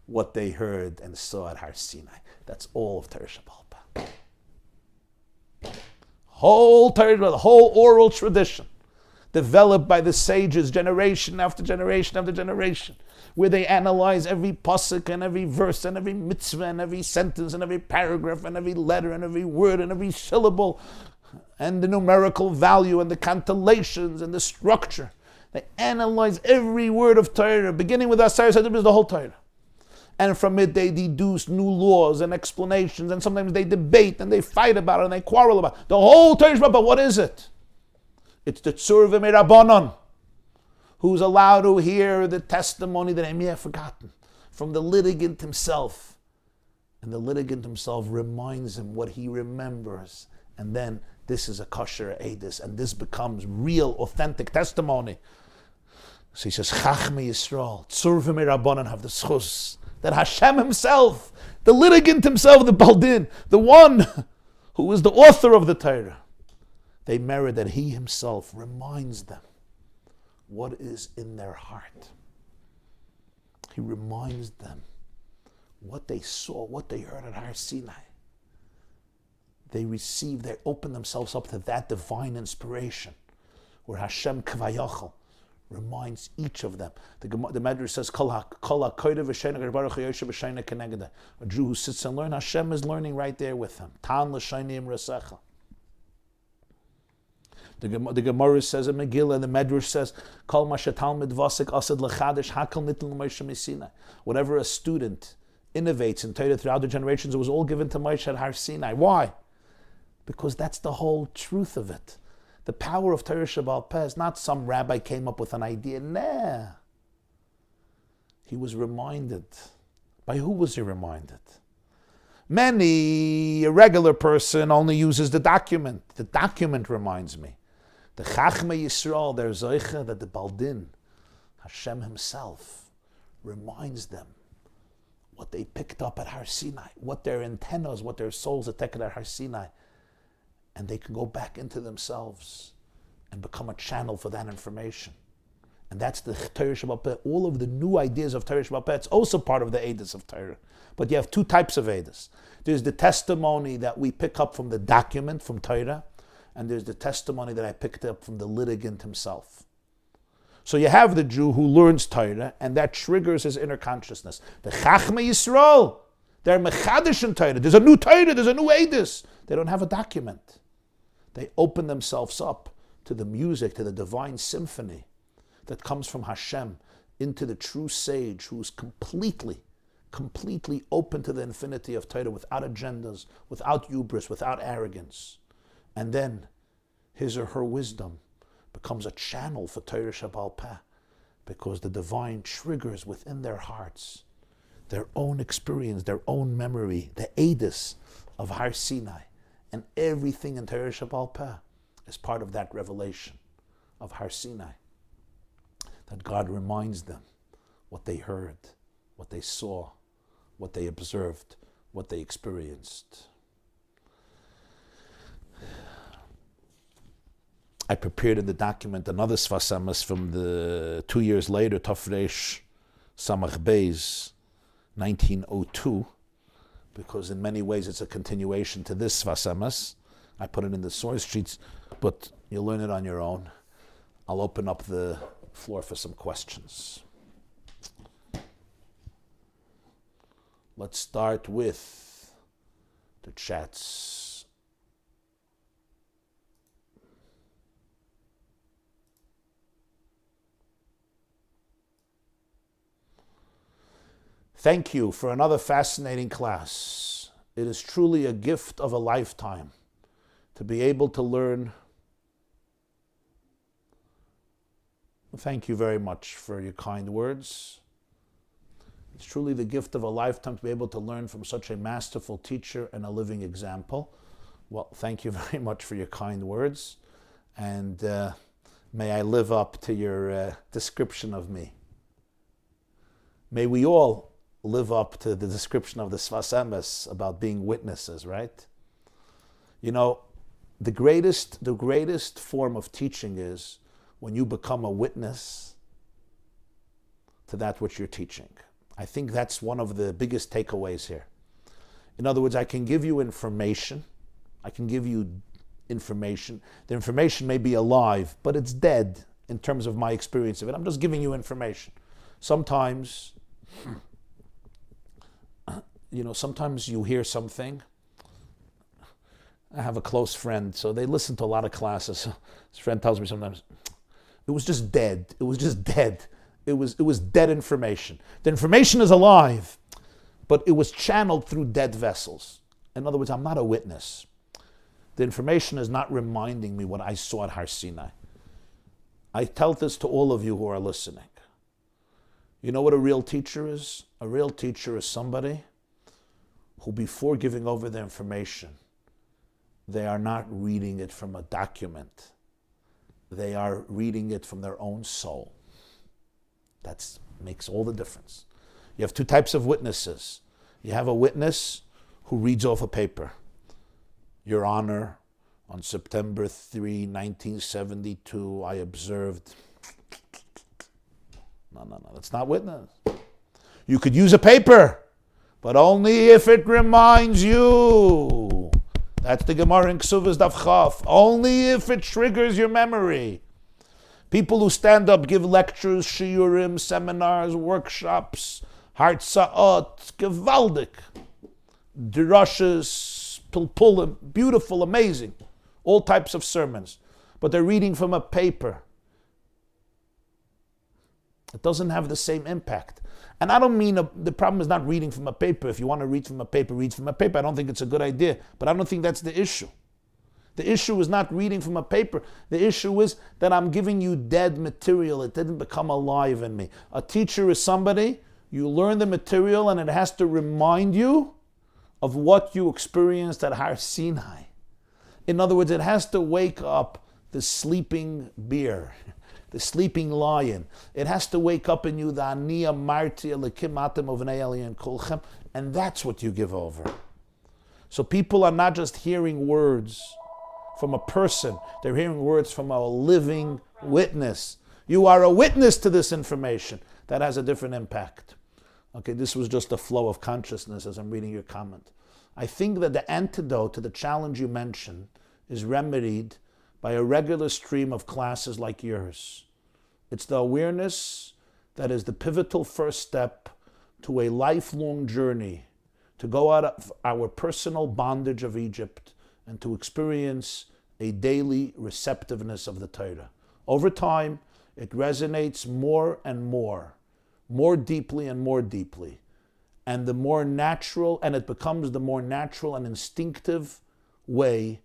what they heard and saw at Har Sinai. That's all of Torah Sheba'al Peh. Whole Torah, the whole oral tradition, developed by the sages generation after generation after generation, where they analyze every pasuk and every verse and every mitzvah and every sentence and every paragraph and every letter and every word and every syllable, and the numerical value and the cantillations and the structure. They analyze every word of Torah, beginning with Asar Sadib, the whole Torah. And from it they deduce new laws and explanations, and sometimes they debate and they fight about it and they quarrel about it. The whole Torah, but what is it? It's the Tzur v'Merabanan, who's allowed to hear the testimony that I may have forgotten from the litigant himself. And the litigant himself reminds him what he remembers. And then this is a kosher edus, and this becomes real, authentic testimony. So he says, Chachmei Yisrael, Tzur v'Merabanan have the schus, that Hashem himself, the litigant himself, the Baldin, the one who is the author of the Torah, they merit that he himself reminds them what is in their heart. He reminds them what they saw, what they heard at Har Sinai. They receive, they open themselves up to that divine inspiration where Hashem Kavayachal reminds each of them. The Medrash says, a Jew who sits and learns, Hashem is learning right there with him. The Gemara says in Megillah, the Medrash says, whatever a student innovates in Torah throughout the generations. It was all given to Moshe at Har Sinai. Why? Because that's the whole truth of it. The power of Torah Shebaal Peh is not some rabbi came up with an idea. Nah. He was reminded. By who was he reminded? A regular person only uses the document. The document reminds me. The Chachmei Yisrael, they're Zoicha, that the Baldin, Hashem himself, reminds them what they picked up at Har Sinai, what their antennas, what their souls detected at Har Sinai, and they can go back into themselves and become a channel for that information. And that's the Torah Shebaal Peh. All of the new ideas of Torah Shebaal Peh, it's also part of the Eidos of Torah. But you have two types of Eidos. There's the testimony that we pick up from the document, from Torah, and there's the testimony that I picked up from the litigant himself. So you have the Jew who learns Torah, and that triggers his inner consciousness. The Chachmei Yisrael, they're mechadish in Torah. There's a new Torah, there's a new Eidos. They don't have a document. They open themselves up to the music, to the divine symphony that comes from Hashem into the true sage who is completely open to the infinity of Torah without agendas, without hubris, without arrogance. And then his or her wisdom becomes a channel for Torah Shebaal Peh because the divine triggers within their hearts their own experience, their own memory, the Eidos of Har Sinai. And everything in Torah Shebaal Peh is part of that revelation of Har Sinai. That God reminds them what they heard, what they saw, what they observed, what they experienced. I prepared in the document another Sefas Emes from the 2 years later, Tafresh Samach Beis, 1902, because in many ways it's a continuation to this Sefas Emes. I put it in the source sheets, but you'll learn it on your own. I'll open up the floor for some questions. Let's start with the chats. Thank you for another fascinating class. It is truly a gift of a lifetime to be able to learn. Thank you very much for your kind words. It's truly the gift of a lifetime to be able to learn from such a masterful teacher and a living example. Well, thank you very much for your kind words, and may I live up to your description of me. May we all live up to the description of the Sefas Emes about being witnesses, right? You know, the greatest form of teaching is when you become a witness to that which you're teaching. I think that's one of the biggest takeaways here. In other words, I can give you information. The information may be alive, but it's dead in terms of my experience of it. I'm just giving you information. Sometimes you hear something. I have a close friend, so they listen to a lot of classes. His friend tells me sometimes, it was just dead. It was just dead. It was dead information. The information is alive, but it was channeled through dead vessels. In other words, I'm not a witness. The information is not reminding me what I saw at Har Sinai. I tell this to all of you who are listening. You know what a real teacher is? A real teacher is somebody who, before giving over the information, they are not reading it from a document. They are reading it from their own soul. That makes all the difference. You have two types of witnesses. You have a witness who reads off a paper. Your Honor, on September 3, 1972, I observed. No, that's not witness. You could use a paper, but only if it reminds you. That's the Gemara in Ksuvas Daf Chaf. Only if it triggers your memory. People who stand up, give lectures, shiurim, seminars, workshops, hartzaot, gewaldik, drushes, pilpulim, beautiful, amazing, all types of sermons. But they're reading from a paper. It doesn't have the same impact. And I don't mean, the problem is not reading from a paper. If you want to read from a paper, read from a paper. I don't think it's a good idea. But I don't think that's the issue. The issue is not reading from a paper. The issue is that I'm giving you dead material. It didn't become alive in me. A teacher is somebody, you learn the material and it has to remind you of what you experienced at Har Sinai. In other words, it has to wake up the sleeping bear, the sleeping lion. It has to wake up in you the Aniya Marti Elikim Atem Ovnei Eliyan Kolchem, and that's what you give over. So people are not just hearing words from a person, they're hearing words from a living witness. You are a witness to this information. That has a different impact. Okay, this was just a flow of consciousness as I'm reading your comment. I think that the antidote to the challenge you mentioned is remedied by a regular stream of classes like yours. It's the awareness that is the pivotal first step to a lifelong journey to go out of our personal bondage of Egypt and to experience a daily receptiveness of the Torah. Over time, it resonates more and more deeply and more deeply. And the more natural, and it becomes the more natural and instinctive way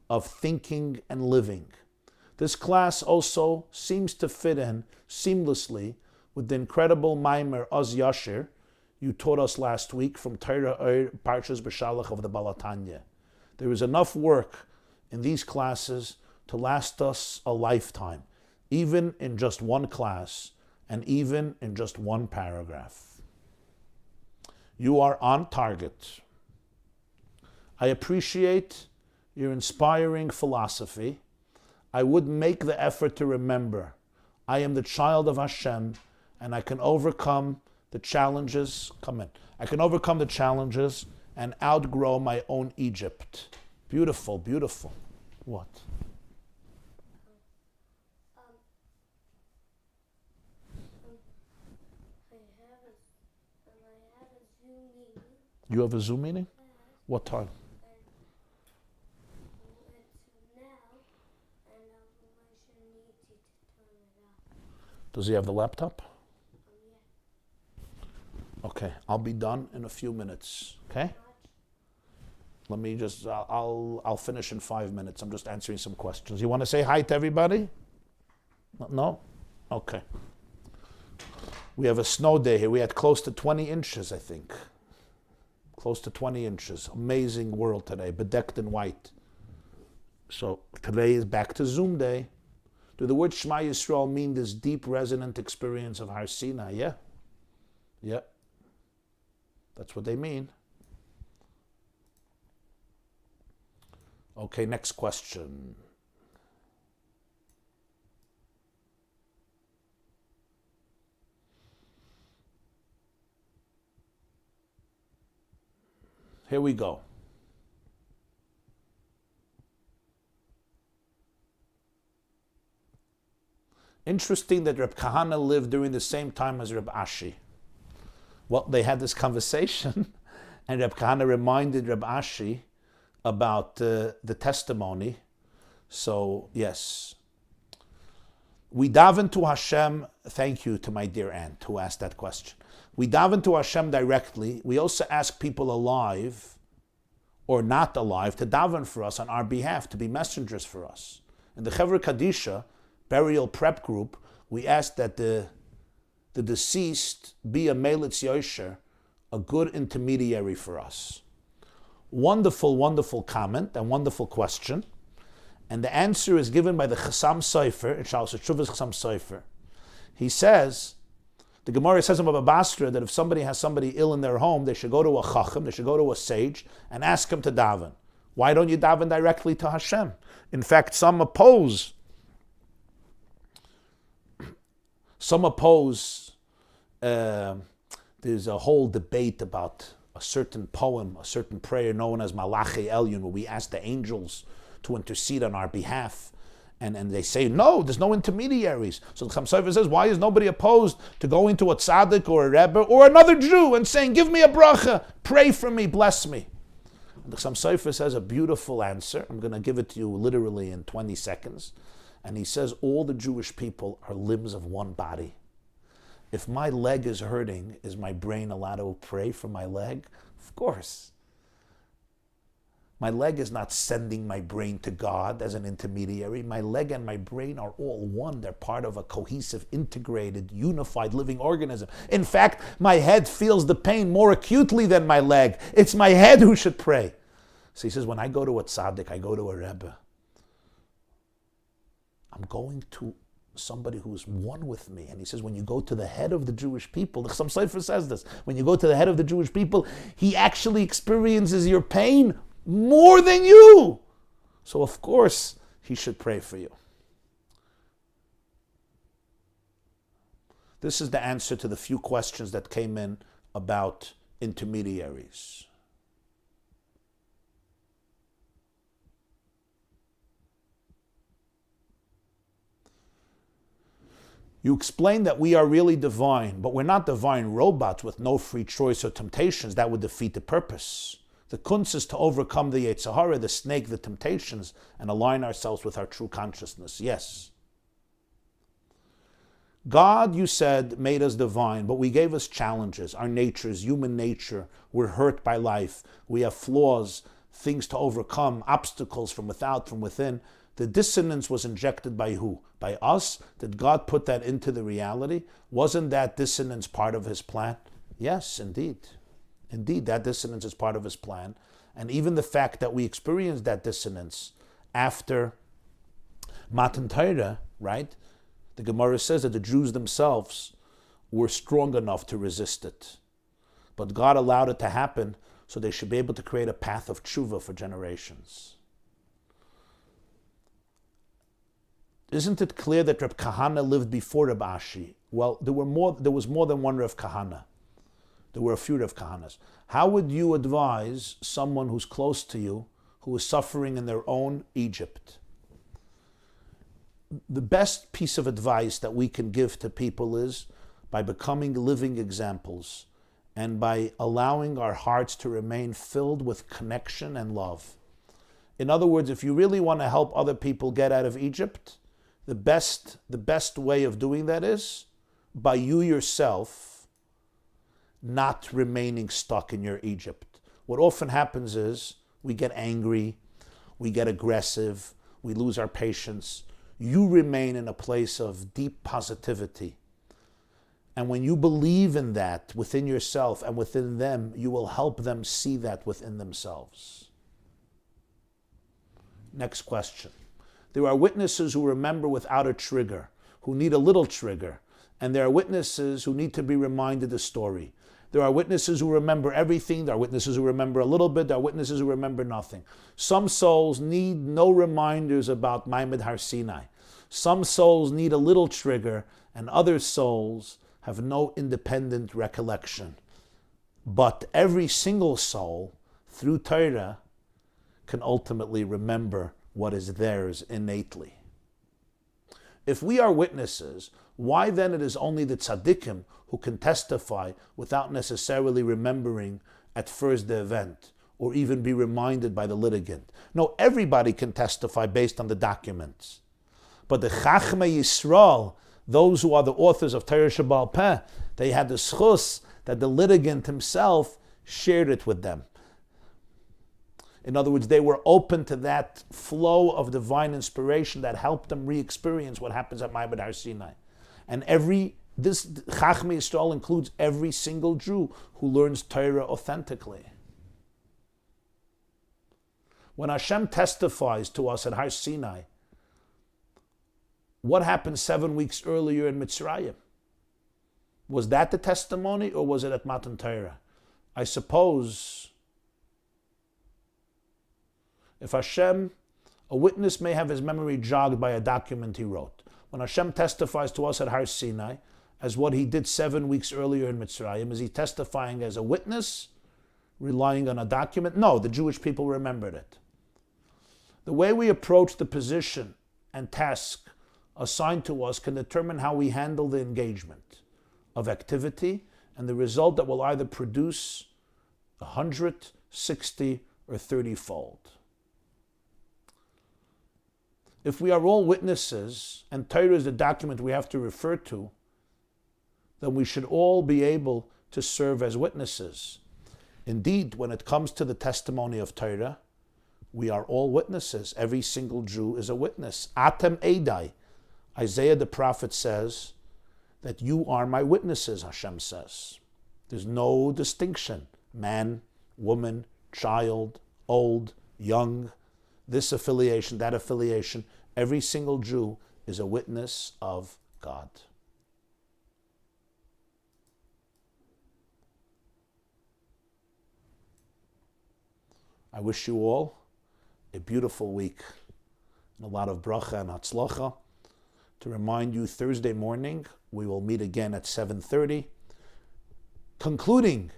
of thinking and living. This class also seems to fit in seamlessly with the incredible Maimer Oz Yashir you taught us last week from Torah Parshas B'Shalach of the Balatanya. There is enough work in these classes to last us a lifetime, even in just one class and even in just one paragraph. You are on target. I appreciate your inspiring philosophy. I would make the effort to remember I am the child of Hashem and I can overcome the challenges. I can overcome the challenges and outgrow my own Egypt. Beautiful, beautiful. What? You have a Zoom meeting? What time? Does he have the laptop? Okay, I'll be done in a few minutes. Okay? Let me just, I'll finish in 5 minutes. I'm just answering some questions. You want to say hi to everybody? No? Okay. We have a snow day here. We had close to 20 inches, I think. Close to 20 inches. Amazing world today, bedecked in white. So today is back to Zoom day. Do the words Shema Yisrael mean this deep, resonant experience of Har Sinai? Yeah. Yeah. That's what they mean. Okay, next question. Here we go. Interesting that Reb Kahana lived during the same time as Reb Ashi. Well, they had this conversation, and Reb Kahana reminded Reb Ashi about the testimony. So, yes. We daven to Hashem. Thank you to my dear aunt who asked that question. We daven to Hashem directly. We also ask people alive or not alive to daven for us on our behalf, to be messengers for us. In the Chevra Kadisha burial prep group, we ask that the deceased be a Melitz Yosher, a good intermediary for us. Wonderful, wonderful comment and wonderful question. And the answer is given by the Chasam Sofer, Shuvas Chasam Sofer. He says, the Gemara says in Baba Basra that if somebody has somebody ill in their home, they should go to a chacham, they should go to a sage, and ask him to daven. Why don't you daven directly to Hashem? In fact, some oppose. There's a whole debate about a certain poem, a certain prayer known as Malachi Elyon, where we ask the angels to intercede on our behalf. And they say, no, there's no intermediaries. So the Chasam Sofer says, why is nobody opposed to going to a tzaddik or a rebbe or another Jew and saying, give me a bracha, pray for me, bless me? And the Chasam Sofer says a beautiful answer. I'm going to give it to you literally in 20 seconds. And he says, all the Jewish people are limbs of one body. If my leg is hurting, is my brain allowed to pray for my leg? Of course. My leg is not sending my brain to God as an intermediary. My leg and my brain are all one. They're part of a cohesive, integrated, unified living organism. In fact, my head feels the pain more acutely than my leg. It's my head who should pray. So he says, when I go to a tzaddik, I go to a rebbe, I'm going to somebody who is one with me. And he says, when you go to the head of the Jewish people, some Sefer says this, when you go to the head of the Jewish people, he actually experiences your pain more than you. So of course, he should pray for you. This is the answer to the few questions that came in about intermediaries. You explain that we are really divine, but we're not divine robots with no free choice or temptations. That would defeat the purpose. The kunst is to overcome the Yetzer Hara, the snake, the temptations, and align ourselves with our true consciousness. Yes. God, you said, made us divine, but we gave us challenges. Our natures, human nature, we're hurt by life. We have flaws, things to overcome, obstacles from without, from within. The dissonance was injected by who? By us? Did God put that into the reality? Wasn't that dissonance part of his plan? Yes, indeed. Indeed, that dissonance is part of his plan. And even the fact that we experienced that dissonance after Matan Torah, right? The Gemara says that the Jews themselves were strong enough to resist it. But God allowed it to happen so they should be able to create a path of tshuva for generations. Isn't it clear that Reb Kahana lived before Reb Ashi? Well, there was more than one Reb Kahana. There were a few Reb Kahanas. How would you advise someone who's close to you, who is suffering in their own Egypt? The best piece of advice that we can give to people is by becoming living examples and by allowing our hearts to remain filled with connection and love. In other words, if you really want to help other people get out of Egypt, the best way of doing that is by you yourself not remaining stuck in your Egypt. What often happens is we get angry, we get aggressive, we lose our patience. You remain in a place of deep positivity. And when you believe in that within yourself and within them, you will help them see that within themselves. Next question. There are witnesses who remember without a trigger, who need a little trigger. And there are witnesses who need to be reminded the story. There are witnesses who remember everything. There are witnesses who remember a little bit. There are witnesses who remember nothing. Some souls need no reminders about Maimed Har Sinai. Some souls need a little trigger, and other souls have no independent recollection. But every single soul, through Torah, can ultimately remember what is theirs innately. If we are witnesses, why then it is only the tzaddikim who can testify without necessarily remembering at first the event or even be reminded by the litigant? No, everybody can testify based on the documents. But the Chachmei Yisrael, those who are the authors of Torah Sheba'al Peh, they had the schus that the litigant himself shared it with them. In other words, they were open to that flow of divine inspiration that helped them re-experience what happens at Maimed Har Sinai. And this Chachmei Yisrael includes every single Jew who learns Torah authentically. When Hashem testifies to us at Har Sinai, what happened 7 weeks earlier in Mitzrayim? Was that the testimony, or was it at Matan Torah? I suppose if Hashem, a witness may have his memory jogged by a document he wrote. When Hashem testifies to us at Har Sinai, as what he did 7 weeks earlier in Mitzrayim, is he testifying as a witness, relying on a document? No, the Jewish people remembered it. The way we approach the position and task assigned to us can determine how we handle the engagement of activity and the result that will either produce 100, 60, or 30-fold. If we are all witnesses, and Torah is the document we have to refer to, then we should all be able to serve as witnesses. Indeed, when it comes to the testimony of Torah, we are all witnesses. Every single Jew is a witness. Atem Eidai. Isaiah the prophet says that you are my witnesses, Hashem says. There's no distinction. Man, woman, child, old, young, this affiliation, that affiliation. Every single Jew is a witness of God. I wish you all a beautiful week and a lot of bracha and hatzlacha. To remind you, Thursday morning, we will meet again at 7:30, concluding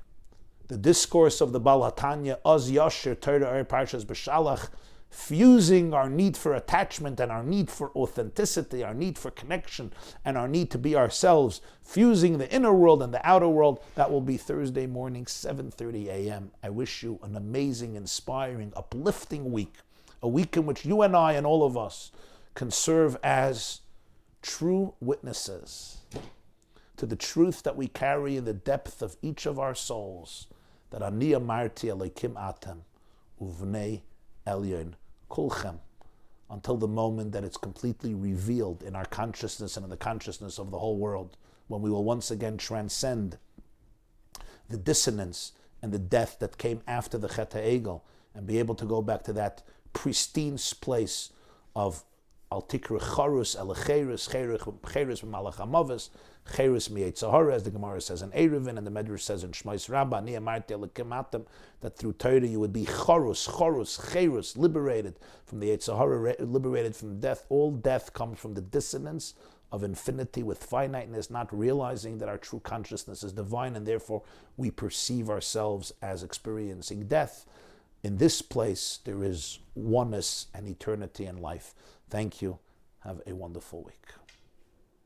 the discourse of the Baal HaTanya, Oz Yashir, Torah Parshas B'Shalach, fusing our need for attachment and our need for authenticity, our need for connection, and our need to be ourselves, fusing the inner world and the outer world. That will be Thursday morning, 7:30 a.m. I wish you an amazing, inspiring, uplifting week, a week in which you and I and all of us can serve as true witnesses to the truth that we carry in the depth of each of our souls, that Ani Amarti Elokim Atem Uvnei Elyon Kulchem, until the moment that it's completely revealed in our consciousness and in the consciousness of the whole world, when we will once again transcend the dissonance and the death that came after the Chet HaEgel and be able to go back to that pristine place of Al Tikra Charus El Cheres, Cheres Malach Hamavis, Cheres Miyetzahara, as the Gemara says in Eruvin, and the Medrash says in Shmais Rabbah, Ni Amarti Elokim Atem, that through Torah you would be Charus, Cheres, liberated from the Yetzahara, liberated from death. All death comes from the dissonance of infinity with finiteness, not realizing that our true consciousness is divine, and therefore we perceive ourselves as experiencing death. In this place, there is oneness and eternity and life. Thank you. Have a wonderful week.